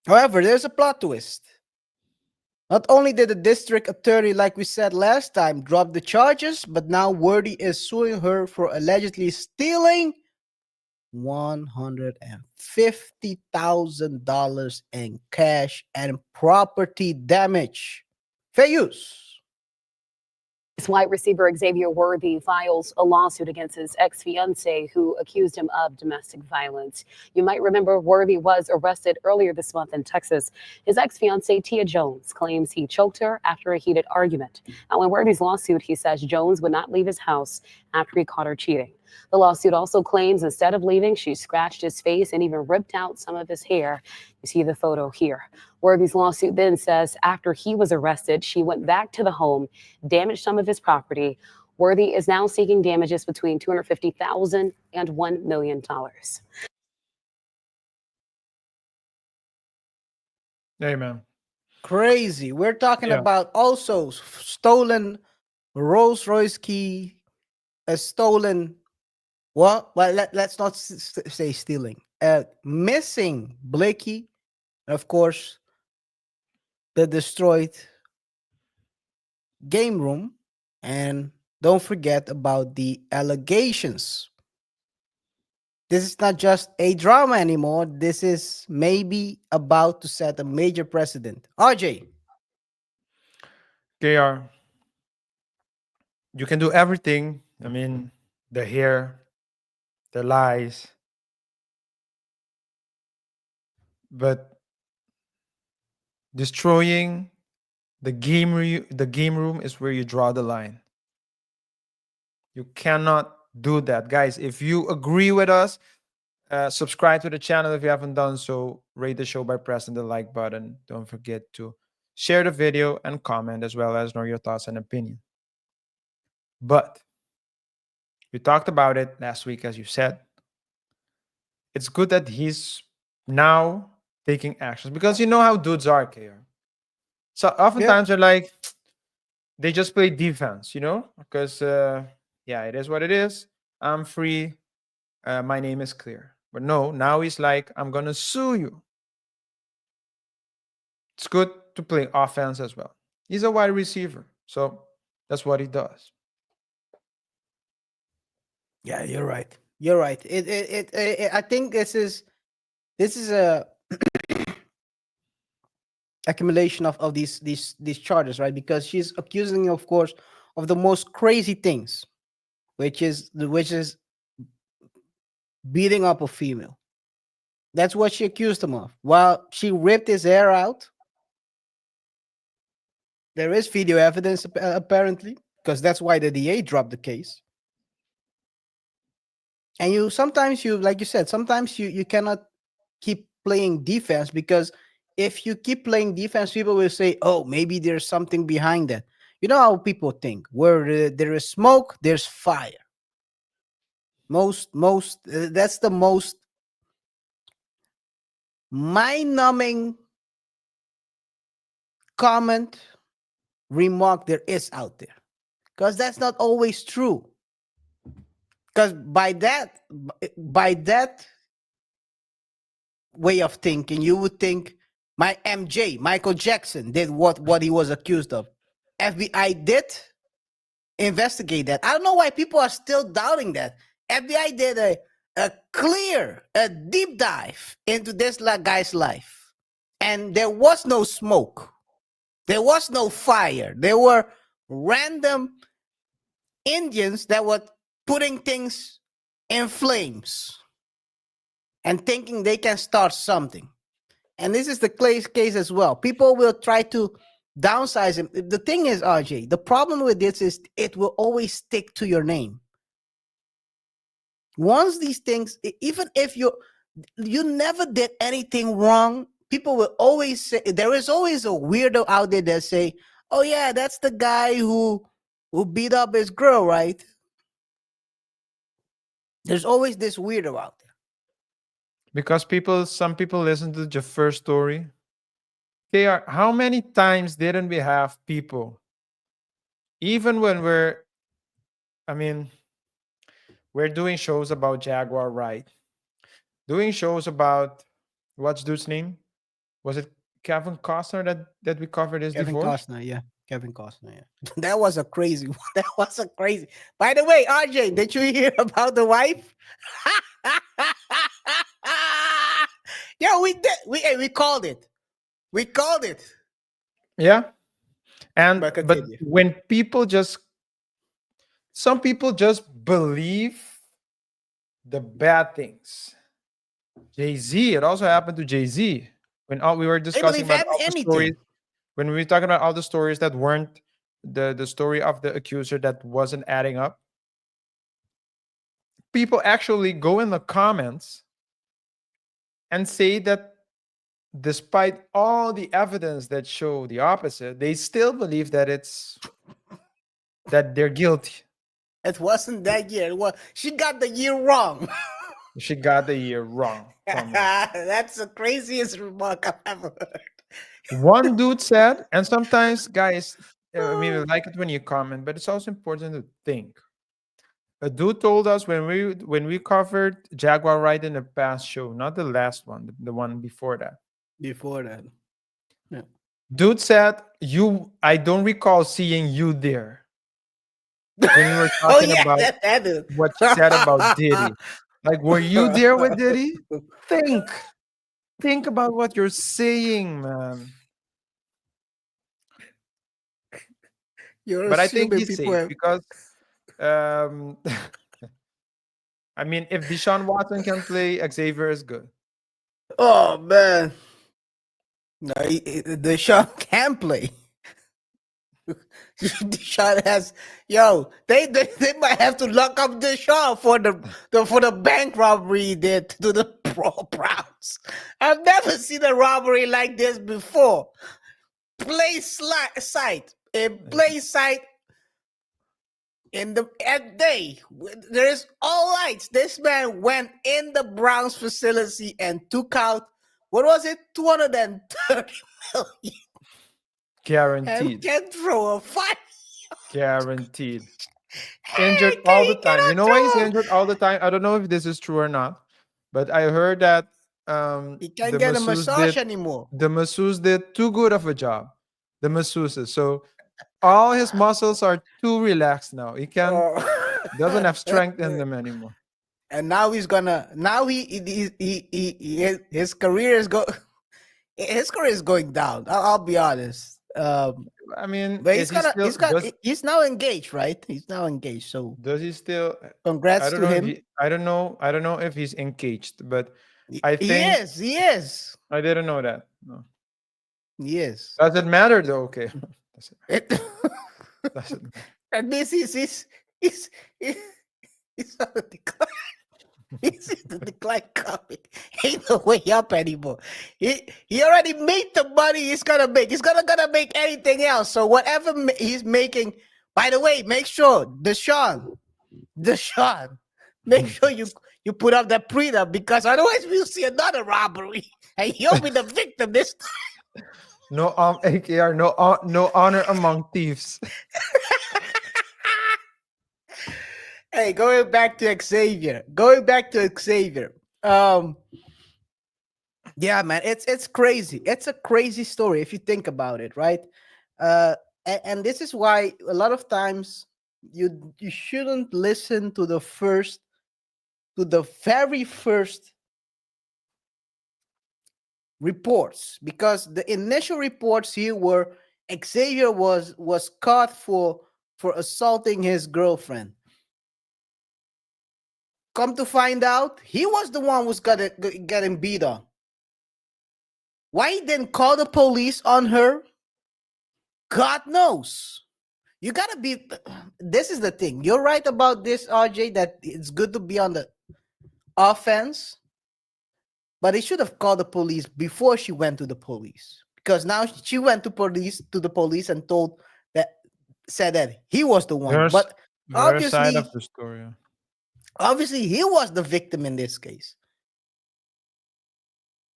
However, there's a plot twist. Not only did the district attorney, like we said last time, drop the charges, but now Worthy is suing her for allegedly stealing $150,000 in cash and property damage. Fair use. Wide receiver Xavier Worthy files a lawsuit against his ex-fiancee who accused him of domestic violence. You might remember Worthy was arrested earlier this month in Texas. His ex-fiancee Tia Jones claims he choked her after a heated argument. Now, in Worthy's lawsuit, he says Jones would not leave his house after he caught her cheating. The lawsuit also claims instead of leaving, she scratched his face and even ripped out some of his hair. You see the photo here. Worthy's lawsuit then says after he was arrested, she went back to the home, damaged some of his property. Worthy is now seeking damages between $250,000 and $1 million. Amen. Crazy. We're talking Yeah. about also stolen Rolls Royce key, a stolen what? Well, let's not say stealing. Missing Blicky, and of course, the destroyed game room. And don't forget about the allegations. This is not just a drama anymore. This is maybe about to set a major precedent. RJ. KaiR, you can do everything. I mean, the hair, the lies, but destroying the game room is where you draw the line. You cannot do that, guys. If you agree with us, subscribe to the channel if you haven't done so. Rate the show by pressing the like button. Don't forget to share the video and comment as well as know your thoughts and opinion. But we talked about it last week, as you said. It's good that he's now taking actions because you know how dudes are, KaiR. So Yeah. oftentimes they're like, they just play defense, because yeah, it is what it is. I'm free. My name is clear. But no, now he's like, I'm gonna sue you. It's good to play offense as well. He's a wide receiver, So that's what he does. Yeah, you're right. You're right. I think this is a accumulation of these charges, right? Because she's accusing, of course, of the most crazy things, which is beating up a female. That's what she accused him of. While she ripped his hair out, there is video evidence apparently, because that's why the DA dropped the case. And you sometimes you like you said, sometimes you cannot keep playing defense, because if you keep playing defense, people will say, "Oh, maybe there's something behind that." You know how people think: where there is smoke, there's fire. Most That's the most mind-numbing comment remark there is out there, because that's not always true. Because by that way of thinking, you would think my MJ, Michael Jackson, did what he was accused of. FBI did investigate that. I don't know why people are still doubting that. FBI did a deep dive into this guy's life, and there was no smoke, there was no fire. There were random Indians that were putting things in flames and thinking they can start something. And this is the case as well. People will try to downsize him. The thing is, RJ, the problem with this is it will always stick to your name. Once these things, even if you never did anything wrong, people will always say, there is always a weirdo out there that say, "Oh yeah, that's the guy who beat up his girl, right?" There's always this weirdo out there. Because some people listen to the first story. KR, how many times didn't we have people, even when I mean, we're doing shows about Jaguar, right? Doing shows about, what's dude's name? Was it Kevin Costner that we covered his Kevin divorce? Costner, yeah. Kevin Costner, yeah. That was a crazy one. That was a crazy. By the way, RJ, did you hear about the wife? Yeah, we did. We called it. We called it. Yeah. But But continue. when some people just believe the bad things. Jay-Z, it also happened to Jay-Z. When we were They discussing believe about all the stories, anything. when we were talking about all the stories that weren't the story of the accuser that wasn't adding up, people actually go in the comments and say that despite all the evidence that show the opposite, they still believe that they're guilty. It wasn't that year. She got the year wrong. She got the year wrong. Come on. That's the craziest remark I've ever heard. One dude said, and sometimes, guys, I mean, I like it when you comment, but it's also important to think. A dude told us when we covered Jaguar Ride in the past show, not the last one, the one before that. Before that. Yeah. Dude said, I don't recall seeing you there. When we were Oh talking yeah, about that dude. what you said about Diddy. Like, were you there with Diddy? Think. Think about what you're saying, man. You're But I think assuming he's people safe have. because um I mean, if Deshaun Watson can play, Xavier is good. Oh man, no, the Sean can play. Deshaun has, they might have to lock up Deshaun for the bank robbery he did to the Browns. I've never seen a robbery like this before. Site in plain sight in the at day. There's all lights. This man went in the Browns facility and took out, what was it, 230 million, and Guaranteed. can throw a fight. Guaranteed. Hey, Injured all he the time. You cannot know why he's throw. injured all the time? I don't know if this is true or not, but I heard that He can't get a massage anymore. the masseuse did too good of a job. The masseuses. So all his muscles are too relaxed now. He can't doesn't have Uh, strength in them anymore. and now he's gonna. Now his career is his career is going down. I'll be honest. I mean, But is he still he's now engaged, right? He's now engaged. So does he still I congrats don't to know if him. he I don't know if he's engaged, but He, I he think is. He is. I didn't know that. No. He is. Does it matter though? Okay. Does It, doesn't matter. at least he's he's on the decline. He's in the decline coming. Ain't no way up anymore. He already made the money he's gonna make. He's gonna make anything else. So whatever he's making. By the way, make sure Deshaun, make sure you put up that prenup because otherwise we'll see another robbery and you'll be the victim this time. No AKR, no honor among thieves. Hey, going back to Xavier. Going back to Xavier. Yeah, man, it's crazy. It's a crazy story if you think about it, right? And this is why a lot of times you shouldn't listen to the very first reports because the initial reports here were Xavier was caught for assaulting his girlfriend. Come to find out, he was the one who's getting beat on. Why he didn't call the police on her? God knows. You gotta be. This is the thing. You're right about this, RJ. That it's good to be on the offense, but he should have called the police before she went to the police. Because now she went to the police and said that he was the one. There's But their side of obviously, the story. Yeah. obviously, he was the victim in this case.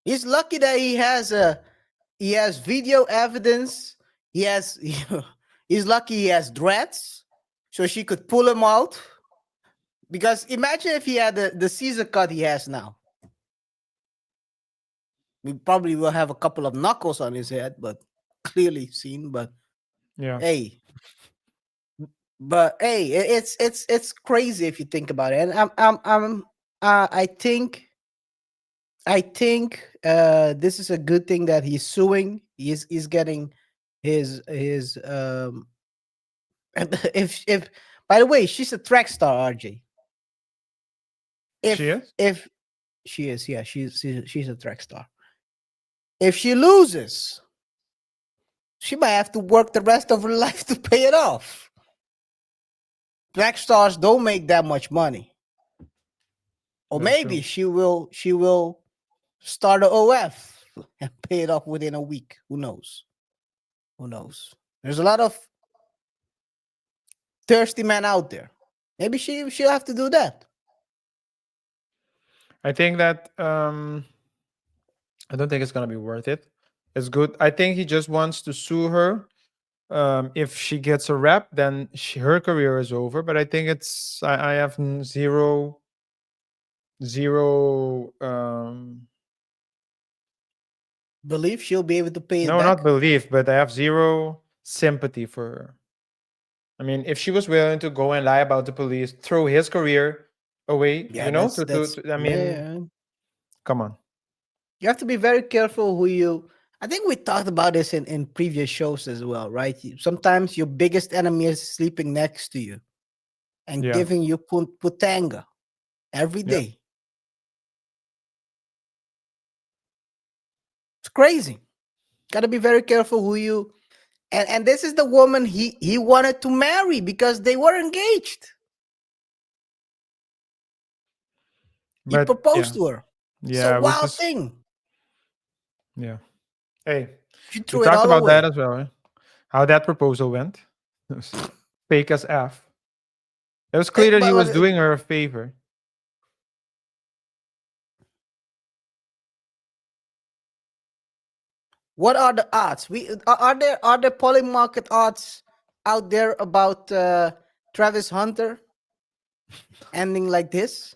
He's lucky that he has video evidence. He's lucky he has dreads, so she could pull him out. Because imagine if he had the Caesar cut he has now. We probably will have a couple of knuckles on his head, but clearly seen. But Yeah. hey, it's crazy if you think about it. And I think this is a good thing that he's suing. He's getting his if by the way, she's a track star, RJ. She is? If she is, yeah, she's a track star. If she loses, she might have to work the rest of her life to pay it off. Track stars don't make that much money. Or That's maybe true. she will start a OF and pay it off within a week. Who knows? Who knows? There's a lot of thirsty men out there. Maybe she'll have to do that. I think that I don't think it's gonna be worth it. It's good. I think he just wants to sue her. If she gets a rep, then her career is over. But I think I have zero Believe she'll be able to pay it no, not back. belief, but I have zero sympathy for her. I mean, if she was willing to go and lie about the police, throw his career away, Yeah, that's I mean, yeah. come on. You have to be very careful who you. I think we talked about this in previous shows as well, right? Sometimes your biggest enemy is sleeping next to you and Yeah. giving you putanga every Yeah. day. It's crazy. Got to be very careful who you. And this is the woman he wanted to marry because they were engaged. He But proposed to her. It's a yeah, which wild is thing. yeah. Hey, She we threw it talked all about that away. as well. Eh? How that proposal went. It was fake as F. It was clear that he was But doing her a favor. what are the odds? Are there poly market odds out there about Travis Hunter ending like this?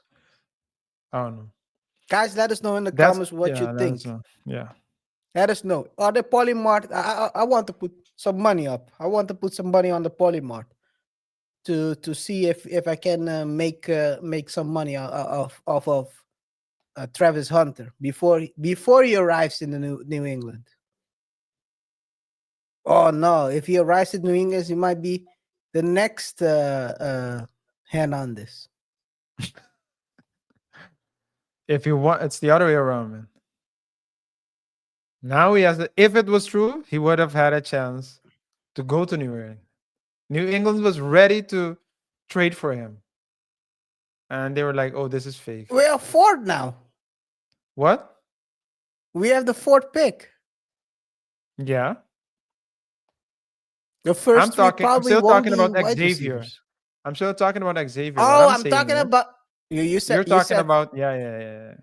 I don't know. Guys, let us know in the That's comments what you yeah. That's think. yeah. Let us know. Or the Polymart. I want to put some money up. I want to put some money on the Polymart to see if I can make some money off of Travis Hunter before he arrives in the New England. Oh no! If he arrives in New England, he might be the next Hernandez. If you want, it's the other way around, man. Now he has. If it was true, he would have had a chance to go to New England. New England was ready to trade for him, and they were like, "Oh, this is fake." We are fourth now. What? We have the fourth pick. Yeah. The first three I'm probably still won't talking be about wide Xavier. receivers. I'm still talking about Xavier. What Oh, I'm I'm saying talking is, about you. you're talking about yeah.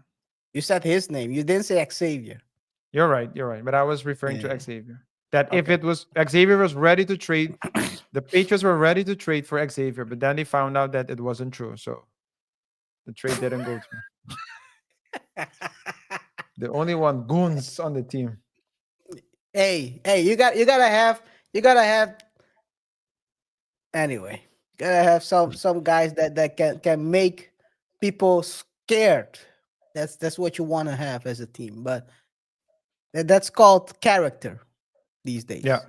You said his name. You didn't say Xavier. You're right. But I was referring Yeah. to Xavier. That if Okay. it was Xavier was ready to trade, the Patriots were ready to trade for Xavier, but then they found out that it wasn't true. So the trade didn't go through. The only one goons on the team. Hey, you gotta have anyway. You gotta have some guys that can make people scared. That's what you want to have as a team. But that's called character these days. Yeah.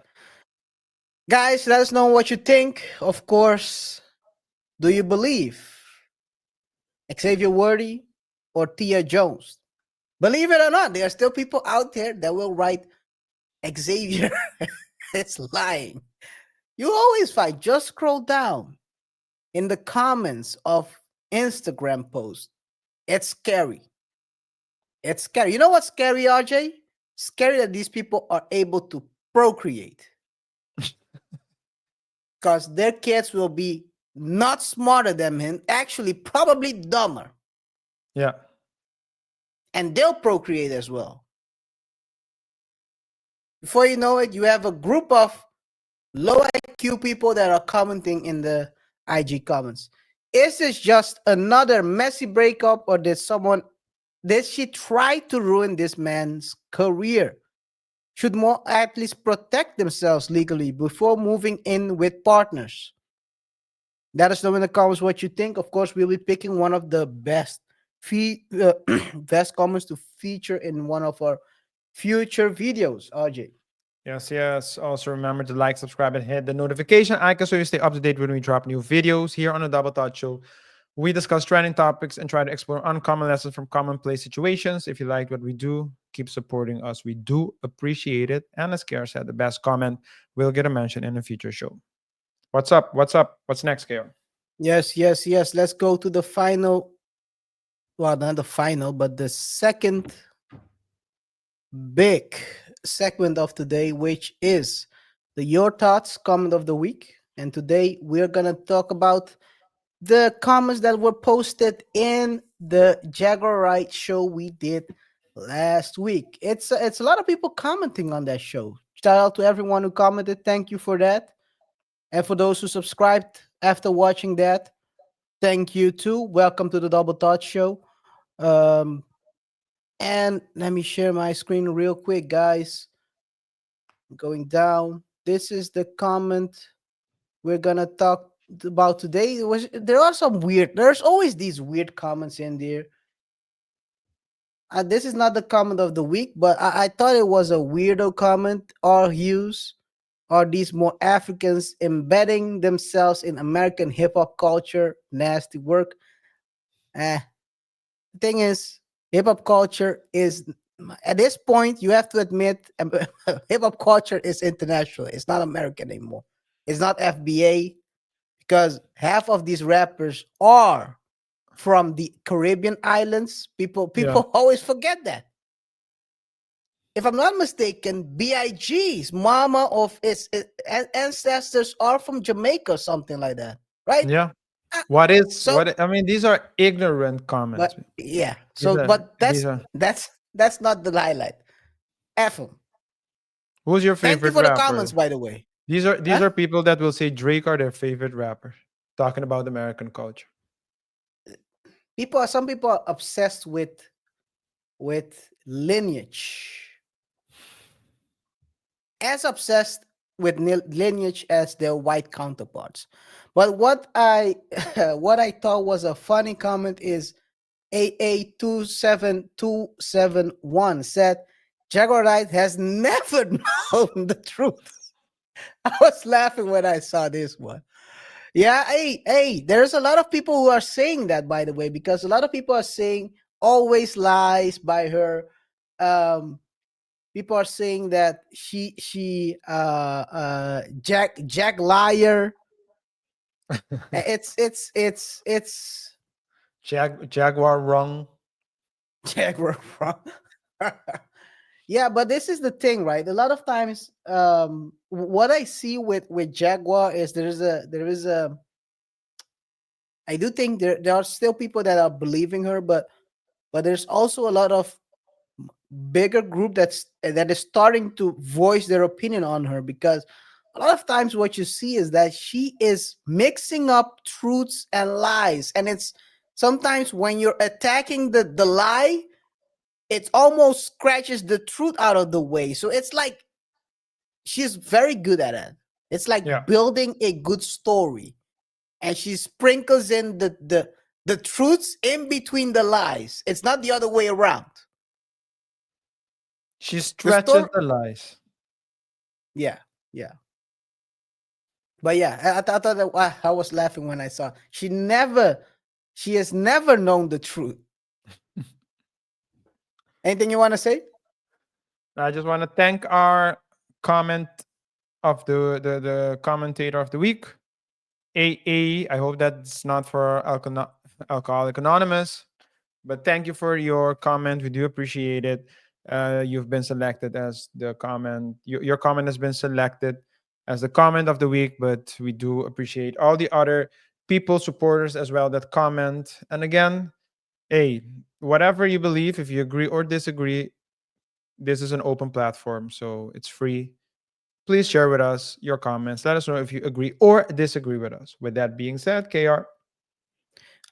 Guys, let us know what you think. Of course, do you believe Xavier Worthy or Tia Jones? Believe it or not, there are still people out there that will write Xavier is lying. You always fight. Just scroll down in the comments of Instagram posts. It's scary. It's scary. You know what's scary, RJ? Scary that these people are able to procreate. Because their kids will be not smarter than him, actually, probably dumber. Yeah. And they'll procreate as well. Before you know it, you have a group of low IQ people that are commenting in the IG comments. Is this just another messy breakup, or did she try to ruin this man's career? Should more athletes protect themselves legally before moving in with partners? Let us know in the comments what you think. Of course, we'll be picking one of the best best comments to feature in one of our future videos, RJ. Yes. Also remember to like, subscribe, and hit the notification icon so you stay up to date when we drop new videos here on the Double Thought Show. We discuss trending topics and try to explore uncommon lessons from commonplace situations. If you like what we do, keep supporting us. We do appreciate it. And as KaiR said, the best comment will get a mention in a future show. What's up? What's next, KaiR? Yes. Let's go to the final. Well, not the final, but the second big segment of today, which is the Your Thoughts comment of the week. And today we're going to talk about the comments that were posted in the Jaguar Right show we did last week. It's a lot of people commenting on that show. Shout out to everyone who commented. Thank you for that. And for those who subscribed after watching that, thank you too. Welcome to the Double Thought Show. And let me share my screen real quick, guys. Going down. This is the comment we're gonna talk about today. There's always these weird comments in there. This is not the comment of the week, but I thought it was a weirdo comment. Our Hughes are these more Africans embedding themselves in American hip hop culture. Nasty work. The thing is, hip hop culture is, at this point, you have to admit, hip hop culture is international. It's not American anymore. It's not FBA, because half of these rappers are from the Caribbean islands. People always forget that. If I'm not mistaken, BIG's mama of his ancestors are from Jamaica or something like that, right? Yeah. I mean, these are ignorant comments. But yeah, These are that's not the highlight. F them. Who's your Thank you favorite for the rapper? comments, by the way. These are people that will say Drake are their favorite rapper. Talking about American culture. Some people are obsessed with lineage. as obsessed with lineage as their white counterparts. But what I what I thought was a funny comment is AA27271 said Jaguar Wright has never known the truth. I was laughing when I saw this one. Yeah, hey, there's a lot of people who are saying that, by the way, because a lot of people are saying always lies by her. People are saying that Jack liar. It's Jaguar wrong. Jack wrong. Yeah, but this is the thing, right? A lot of times, what I see with Jaguar is there is a I do think there are still people that are believing her, but there's also a lot of bigger group that is starting to voice their opinion on her, because a lot of times what you see is that she is mixing up truths and lies, and it's sometimes when you're attacking the lie, it almost scratches the truth out of the way. So it's like she's very good at it. It's Yeah. like building a good story, and she sprinkles in the truths in between the lies. It's not the other way around. She The stretches story, the lies. yeah, yeah. But yeah, I thought that I was laughing when I saw she has never known the truth. Anything you want to say? I just want to thank our comment of the commentator of the week, AA. I hope that's not for Alcoholic Anonymous, but thank you for your comment. We do appreciate it. You've been selected as the comment. Your comment has been selected as the comment of the week, but we do appreciate all the other people, supporters as well that comment. And again, hey, whatever you believe, if you agree or disagree, this is an open platform, so it's free. Please share with us your comments. Let us know if you agree or disagree with us. With that being said, KR,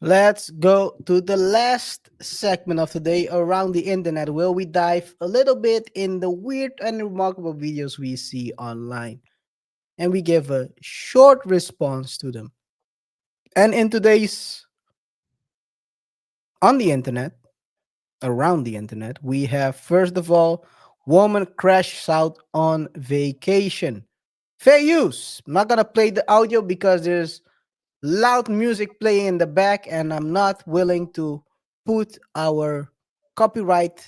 Let's go to the last segment of today, Around the Internet, where we dive a little bit in the weird and remarkable videos we see online, and we give a short response to them. And in today's On the Internet, Around the Internet, we have, first of all, woman crashes out on vacation. Fair use. I'm not gonna play the audio because there's loud music playing in the back, and I'm not willing to put our copyright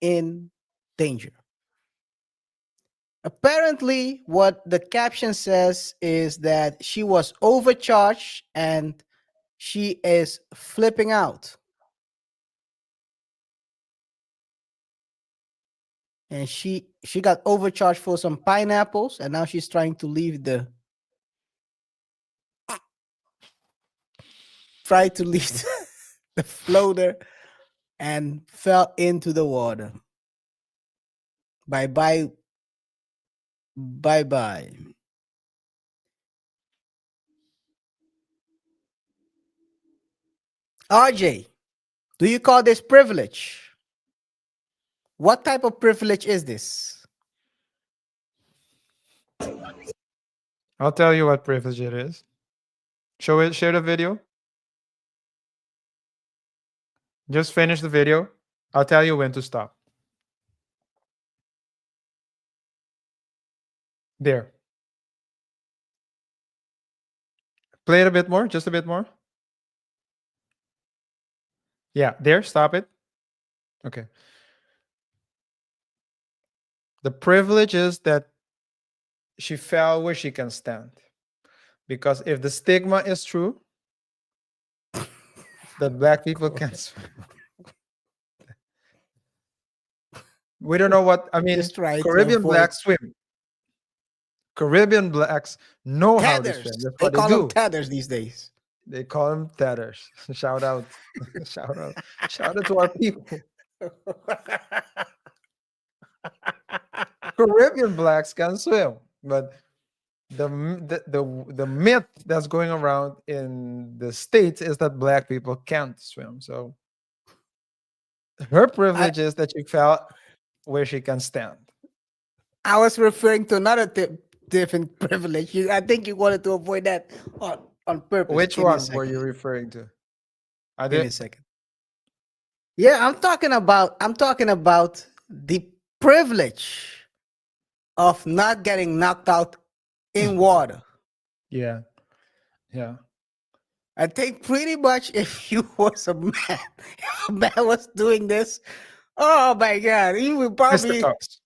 in danger. Apparently, what the caption says is that she was overcharged and she is flipping out. And she got overcharged for some pineapples, and now she's trying to leave the the floater, and fell into the water. Bye bye. Bye bye. RJ, do you call this privilege? What type of privilege is this? I'll tell you what privilege it is. Show it, share the video. Just finish the video. I'll tell you when to stop. There. Play it a bit more, just a bit more. Yeah, there, stop it. Okay. The privilege is that she fell where she can stand. Because if the stigma is true, that black people can swim. We don't know what, I mean, Just try to Caribbean avoid blacks swim. Caribbean blacks know how to swim. tethers. That's They what they call them do. tethers these days. They call them tethers. Shout out. Shout out. Shout out to our people. Caribbean blacks can swim, but the myth that's going around in the states is that black people can't swim. So her I privilege is that she fell where she can stand. I was referring to another different privilege. I think you wanted to avoid that on purpose. Which Give me a one were second. you referring to? I Give me a did. second. Yeah, I'm talking about the privilege of not getting knocked out in water. Yeah, yeah. I think pretty much if you was a man, if a man was doing this, oh my god, he would probably Fisticuffs.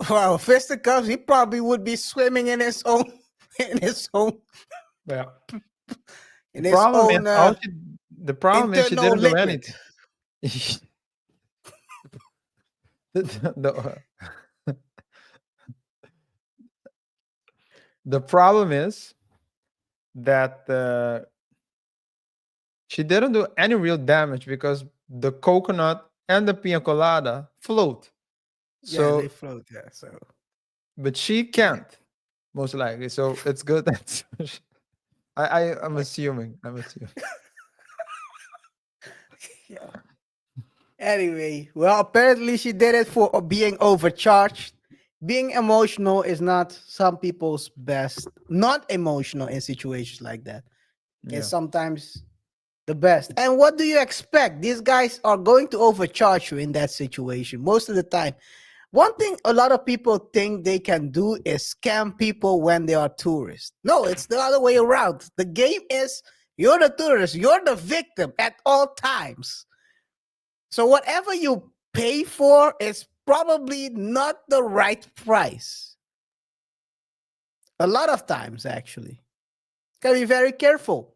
well, fisticuffs, he probably would be swimming in his own in his own Yeah. The in his problem is own the problem is she internal didn't do liquid. anything. the, the problem is that she didn't do any real damage because the coconut and the pina colada float. Yeah, they So, float, yeah. So but she can't, most likely. So it's good that I'm assuming. I'm assuming. yeah. Anyway, well, apparently she did it for being overcharged. Being emotional is not some people's best. Not emotional in situations like that. It's Yeah. sometimes the best. And what do you expect? These guys are going to overcharge you in that situation most of the time. One thing a lot of people think they can do is scam people when they are tourists. No, it's the other way around. The game is you're the tourist, you're the victim at all times. So whatever you pay for is probably not the right price. A lot of times, actually. Gotta be very careful.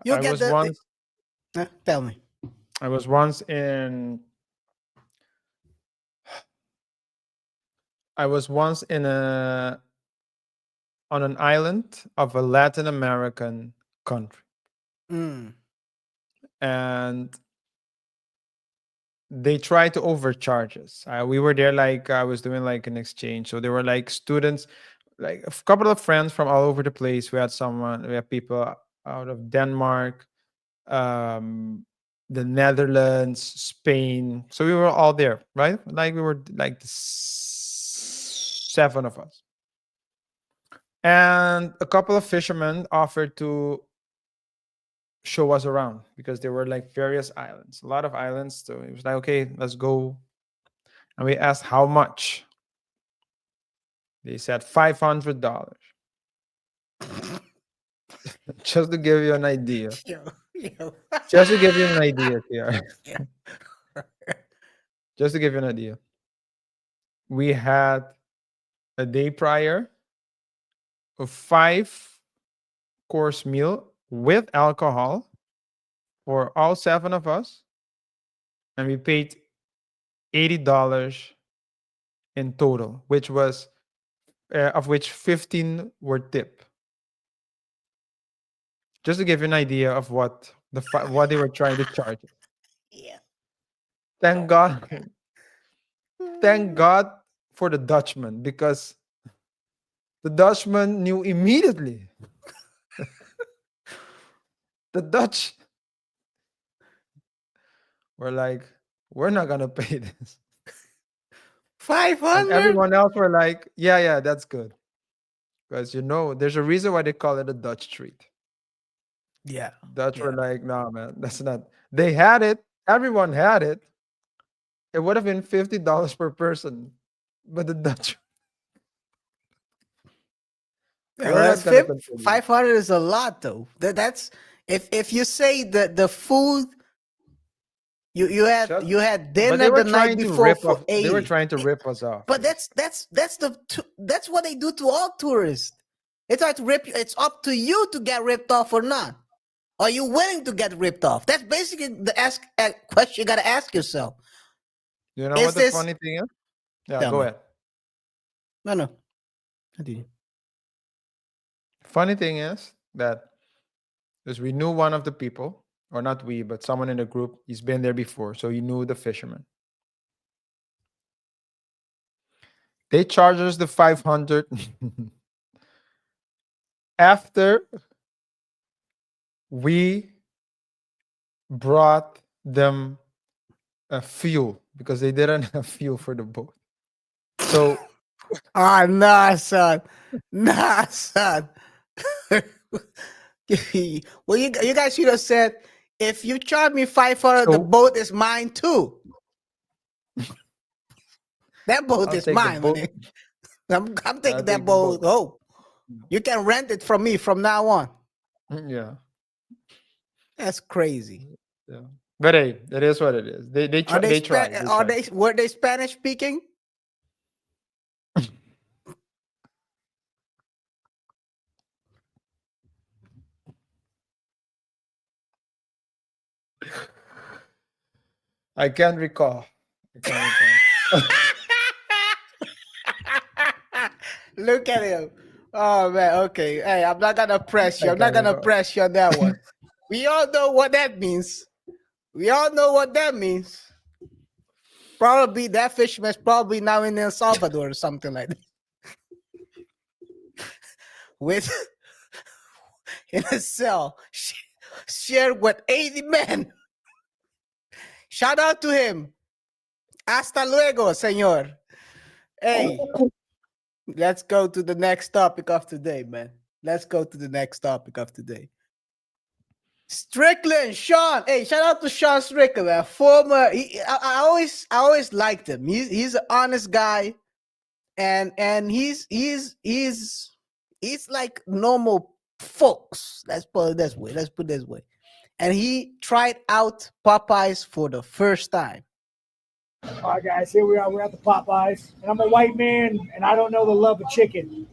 You'll I get was once tell me. I was once in I was once in a on an island of a Latin American country. Mm, And they tried to overcharge us. We were there like I was doing like an exchange. So there were like students, like a couple of friends from all over the place. We had people out of Denmark, um, the Netherlands, Spain. So we were all there, right? Like we were like seven of us. And a couple of fishermen offered to show us around because there were like various islands, a lot of islands. So it was like, okay, let's go. And we asked how much. They said $500. Just to give you an idea. yo, yo. Just to give you an idea, KR. Yeah. Just to give you an idea. We had a day prior a 5-course meal with alcohol for all seven of us. And we paid $80 in total, which was of which 15 were tip. Just to give you an idea of what what they were trying to charge us. Yeah. Thank God, thank God for the Dutchman because the Dutchman knew immediately. The Dutch were like, we're not gonna pay this. And 500? everyone else were like, yeah, yeah, that's good. Because there's a reason why they call it a Dutch treat. Yeah. Dutch were Yeah. like, nah, man, that's not. They had it. Everyone had it. It would have been $50 per person. But the Dutch, Yeah, we're well, not that's gonna continue. 500 is a lot though. That's if you say that the food you had Just, you had but dinner they were the night trying to before rip for off. They were 80. trying to rip us off, But dude. that's what they do to all tourists. They try to rip you. It's up to you to get ripped off or not. Are you willing to get ripped off? That's basically the question you got to ask yourself. You know Is what the this funny thing is? Yeah, tell go me. ahead. No. Continue. Funny thing is that because we knew one of the people, or not we, but someone in the group, he's been there before, so he knew the fisherman. They charged us the 500 after we brought them a fuel because they didn't have fuel for the boat. So Ah, nah, son. Nah, son. Well, you guys should have said, if you charge me 500, the So- boat is mine too. That boat I'll is take the mine, boat. man. I'm taking I'll that take the boat boat. home. You can rent it from me from now on. Yeah. That's crazy. Yeah. But hey, it is what it is. They Are try. they They try. They are try. were they Spanish speaking? I can't recall. I can't recall. Look at him. Oh man, okay. Hey, I'm not gonna press you. I I'm not can't gonna recall. press you on that one. We all know what that means. We all know what that means. Probably that fisherman's probably now in El Salvador or something like that. With in a cell shared with 80 men. Shout out to him. Hasta luego, señor. Hey, let's go to the next topic of today, man. Let's go to the next topic of today. Strickland, Sean. Hey, shout out to Sean Strickland, man. Former, I always liked him. He's an honest guy, and he's like normal folks. Let's put it this way. Let's put it this way. And he tried out Popeyes for the first time. All right, guys, here we are. We're at the Popeyes, and I'm a white man, and I don't know the love of chicken,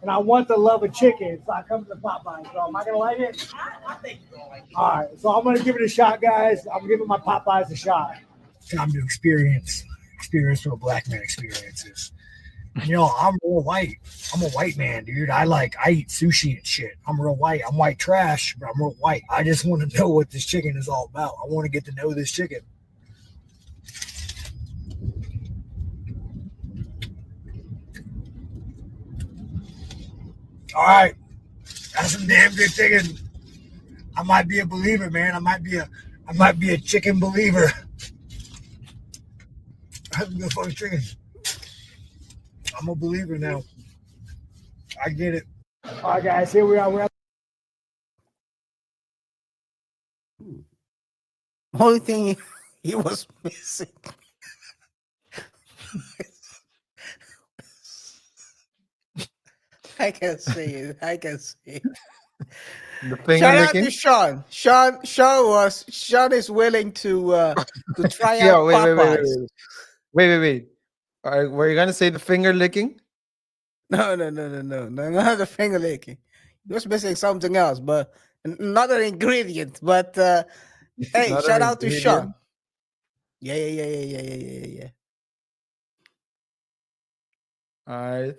and I want the love of chicken, so I come to the Popeyes. So am I gonna like it? I think you're gonna like it. All right, so I'm gonna give it a shot, guys. I'm giving my Popeyes a shot. Time to experience what black man experiences. You know, I'm real white. I'm a white man, dude. I eat sushi and shit. I'm real white. I'm white trash, but I'm real white. I just want to know what this chicken is all about. I want to get to know this chicken. All right, that's some damn good chicken. I might be a believer, man. I might be a chicken believer. I'm good for chicken. I'm a believer now. I get it. All right, guys, here we are. We're Only thing he was missing. I can say it. I can say it. The finger Shout out licking. to Sean. Sean is willing to try Yeah. out Wait. Popeyes. Wait. Were you gonna say the finger licking? No, not the finger licking. He was missing something else, but not an ingredient. But hey, Not shout an out to ingredient. Sean. Yeah. All right.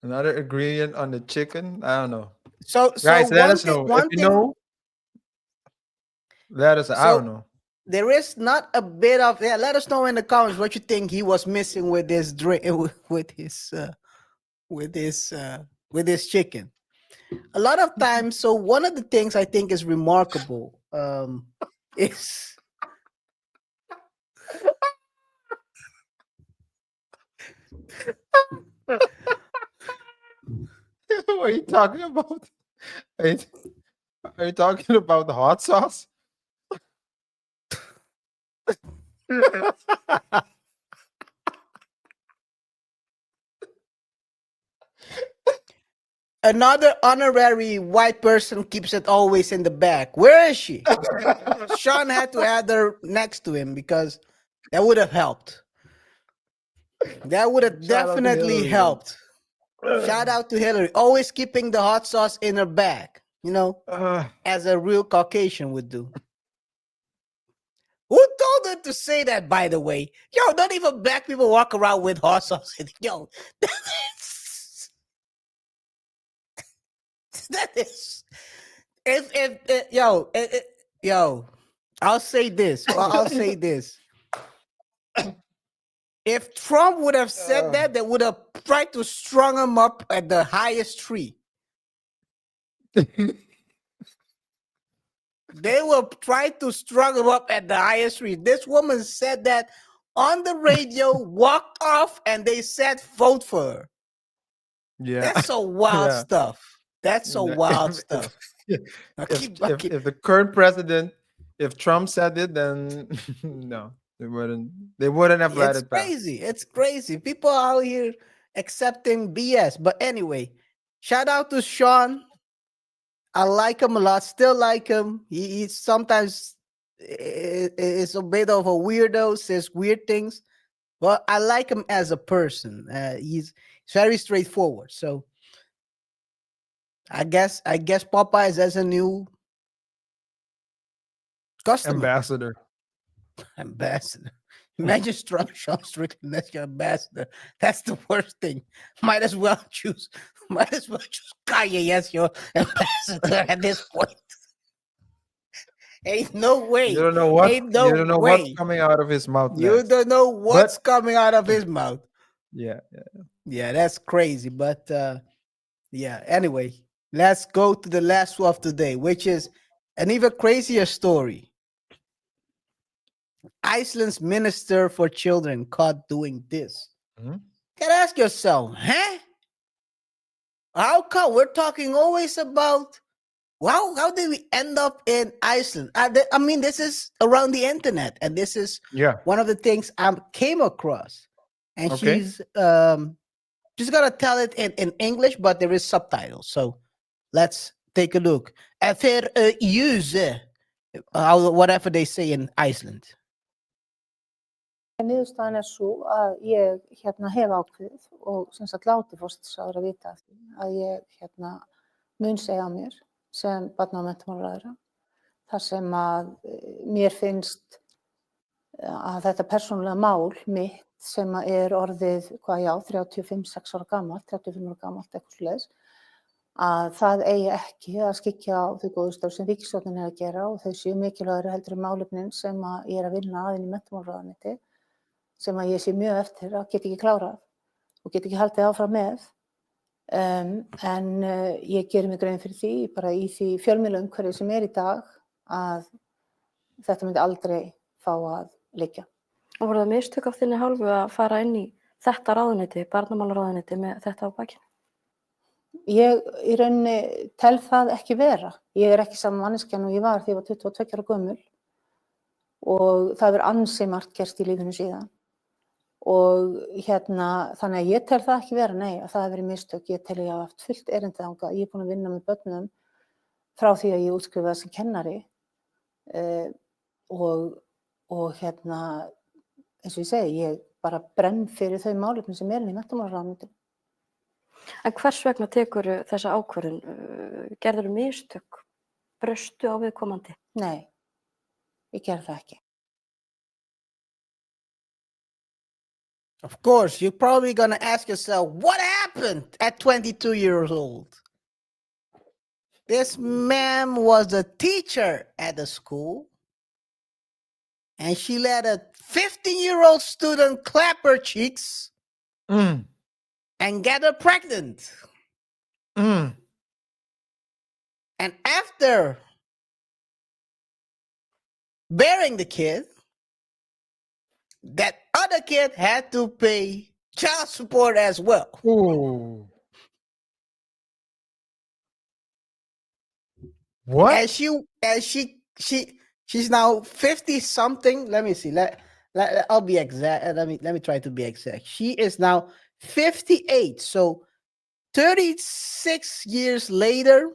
Another ingredient on the chicken. I don't know. So Guys, let one us thing, know if you know. Let us. I don't So know. there is not a bit of let us know in the comments what you think he was missing with this drink with his chicken. A lot of times, so one of the things I think is remarkable is What are you talking about? Are you talking about the hot sauce? another honorary white person keeps it always in the back. Where is she? Sean had to add her next to him because that would have helped. That would have Shout out to definitely Hillary, man. helped. Shout out to Hillary, always keeping the hot sauce in her bag, as a real Caucasian would do. Who told her to say that, by the way? Yo, not even black people walk around with hot sauce. Yo, that is yo, I'll say this. I'll say this. If Trump would have said that, they would have tried to strung him up at the highest tree. They will try to strung him up at the highest tree. This woman said that on the radio, walked off, and they said, vote for her. Yeah. That's so wild Yeah. stuff. That's so Yeah. wild If, stuff. Now if, keep, if, keep- if the current president, if Trump said it, then no, they wouldn't have let it's it pass. crazy. It's crazy. People out here accepting BS. But anyway, shout out to Sean. I like him a lot. Still like him. He sometimes is a bit of a weirdo, says weird things, but I like him as a person. He's very straightforward. So I guess Popeyes as a new customer. Ambassador. Imagine Sean Strickland, that's your ambassador. That's the worst thing. Might as well choose KaiR as your ambassador at this point. Ain't no way. You don't know what Ain't no you don't know way. what's coming out of his mouth You next. don't know what's coming out of his mouth. Yeah. Yeah, that's crazy. But yeah, anyway, let's go to the last one of today, which is an even crazier story. Iceland's minister for children caught doing this. Mhm. You gotta ask yourself, huh? How come we're talking always about how did we end up in Iceland? I mean, this is around the internet, and this is Yeah. one of the things I came across. And Okay. she's gonna tell it in English, but there is subtitles. So let's take a look. Þeir use whatever they say in Iceland. Niðurstaðan sú að ég hef ákveðið og sem sagt láti forsætisráðherra vita af því að ég mun segja af mér sem barna- og menntamálaráðherra þar sem að mér finnst að þetta persónulega mál mitt sem að orðið 35-6 ára gamalt, 35 ára gamalt eitthvað svoleiðis, að það eigi ekki að skyggja á þau góðu störf sem ríkisstjórnin að gera og þau séu mikilvægari heldur en málefnin sem að ég að vinna að inn í menntamálaráðuneyti sem að ég sé mjög eftir að geta ekki klárað og geta ekki haldið áfram með. En ég geri mig grein fyrir því, bara í því fjölmiðlaumhverfi sem í dag, að þetta myndi aldrei fá að liggja. Og voru það mistök af þinni hálfu að fara inn í þetta ráðuneyti, barnamálaráðuneyti, með þetta á bakinu? Ég í rauninni tel það ekki vera. Ég ekki sama manneskjan og ég var þegar ég var 22 ára gömul og það hefur ansi margt gerst í lífinu síðan. Og þannig að ég tel það ekki vera, nei, að það hefur verið mistök. Ég tel ég hafa haft fullt erindi þangað. Ég er búin að vinna með börnum frá því að ég útskrifaði sem kennari og eins og ég segi, ég bara brenn fyrir þau málefni sem inn í menntamálaráðuneytinu. En hvers vegna tekurðu þessa ákvörðun? Gerðirðu mistök? Braustu á viðkomandi? Nei, ég gerði það ekki. Of course, you're probably going to ask yourself, what happened at 22 years old? This ma'am was a teacher at the school, and she let a 15-year-old student clap her cheeks and get her pregnant. And after bearing the kid, that other kid had to pay child support as well. Ooh. What? And she's now 50 something. Let me see. I'll be exact. Let me try to be exact. She is now 58. So 36 years later,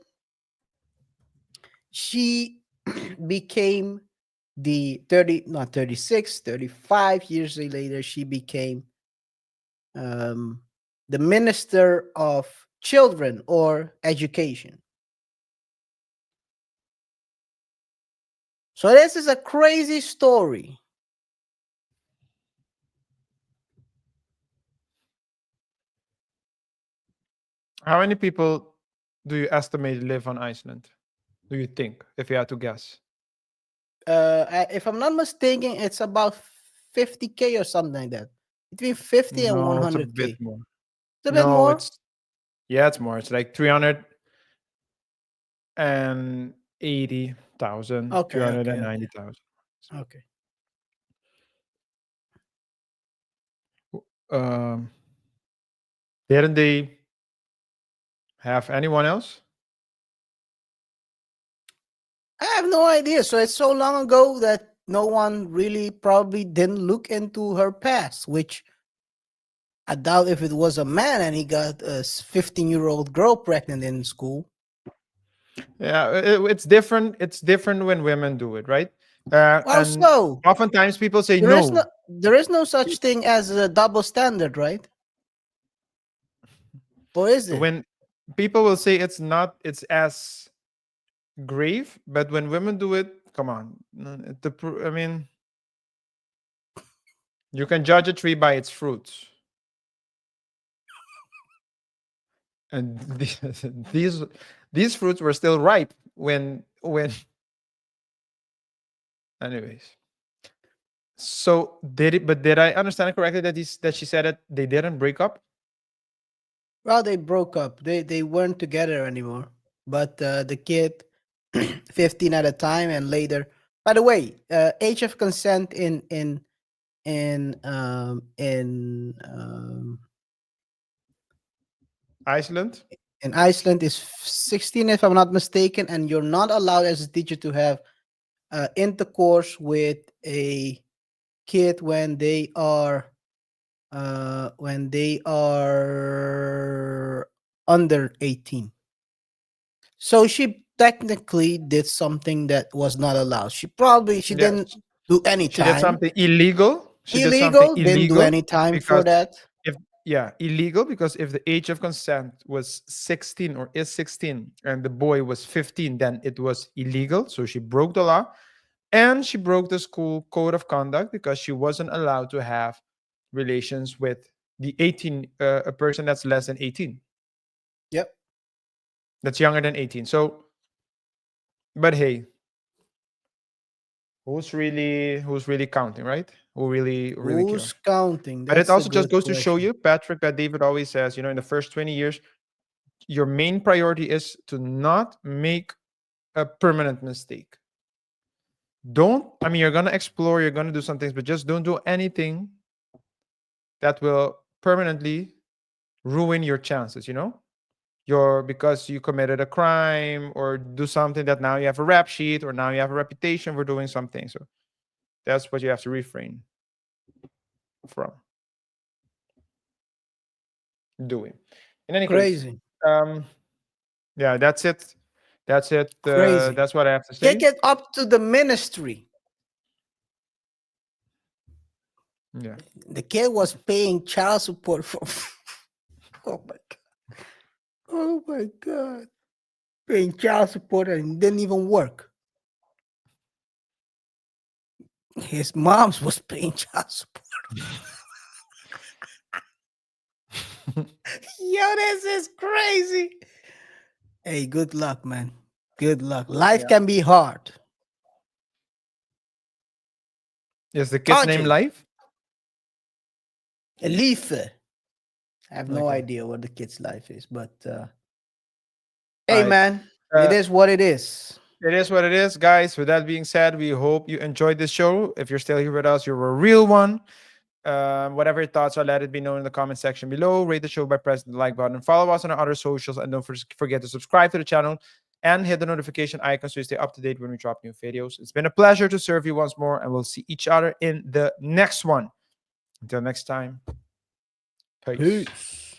she became 35 years later, she became the Minister of Children or Education. So this is a crazy story. How many people do you estimate live on Iceland? Do you think, if you had to guess? If I'm not mistaken, it's about 50K or something like that. Between 50 and 100K. It's a bit more. It's a bit more? It's more. It's like 380,000, Okay. 390,000. Okay. Um, didn't they have anyone else? I have no idea. So it's so long ago that no one really probably didn't look into her past, which I doubt if it was a man and he got a 15-year-old girl pregnant in school. Yeah, it's different. It's different when women do it, right? And Also, oftentimes people say there no. is no such thing as a double standard, right? Or is it? When people will say it's not, it's as grave, but when women do it, come on. I mean, you can judge a tree by its fruits. And these these fruits were still ripe when anyways. So did I understand it correctly that she said that they didn't break up? Well, they broke up. They weren't together anymore. But the kid, 15 at a time, and later. By the way, age of consent Iceland? in Iceland is 16, if I'm not mistaken, and you're not allowed as a teacher to have intercourse with a kid when they are under 18. So she technically did something that was not allowed. She Yeah, didn't do any she did time. something illegal. She did something Illegal, didn't do illegal any time for because that. if yeah, illegal because if the age of consent was 16 or is 16 and the boy was 15, then it was illegal. So she broke the law and she broke the school code of conduct because she wasn't allowed to have relations with the 18 a person that's less than 18. Yep. That's younger than 18. So but hey, who's really counting, right? Who really care? Who's counting? But it That's the also just good goes to show question. you, Patrick, that David always says, in the first 20 years, your main priority is to not make a permanent mistake. I mean, you're going to explore, you're going to do some things, but just don't do anything that will permanently ruin your chances, because you committed a crime or do something that now you have a rap sheet or now you have a reputation for doing something. So that's what you have to refrain from doing. In any case, Crazy. um, yeah, that's it. That's it. Crazy. That's what I have to Take say. it up to the ministry. Yeah. The kid was paying child support for. Oh my god. Oh my god. Paying child support and didn't even work. His mom's was paying child support. Yo, this is crazy. Hey, good luck, man. Good luck. Life Yeah. can be hard. Is the kid's name Archie, Live? Elife. I have no Okay. idea what the kid's life is, but All hey, right. man, it is what it is. It is what it is, guys. With that being said, we hope you enjoyed this show. If you're still here with us, you're a real one. Whatever your thoughts are, let it be known in the comment section below. Rate the show by pressing the like button and follow us on our other socials. And don't forget to subscribe to the channel and hit the notification icon so you stay up to date when we drop new videos. It's been a pleasure to serve you once more, and we'll see each other in the next one. Until next time, peace. Peace.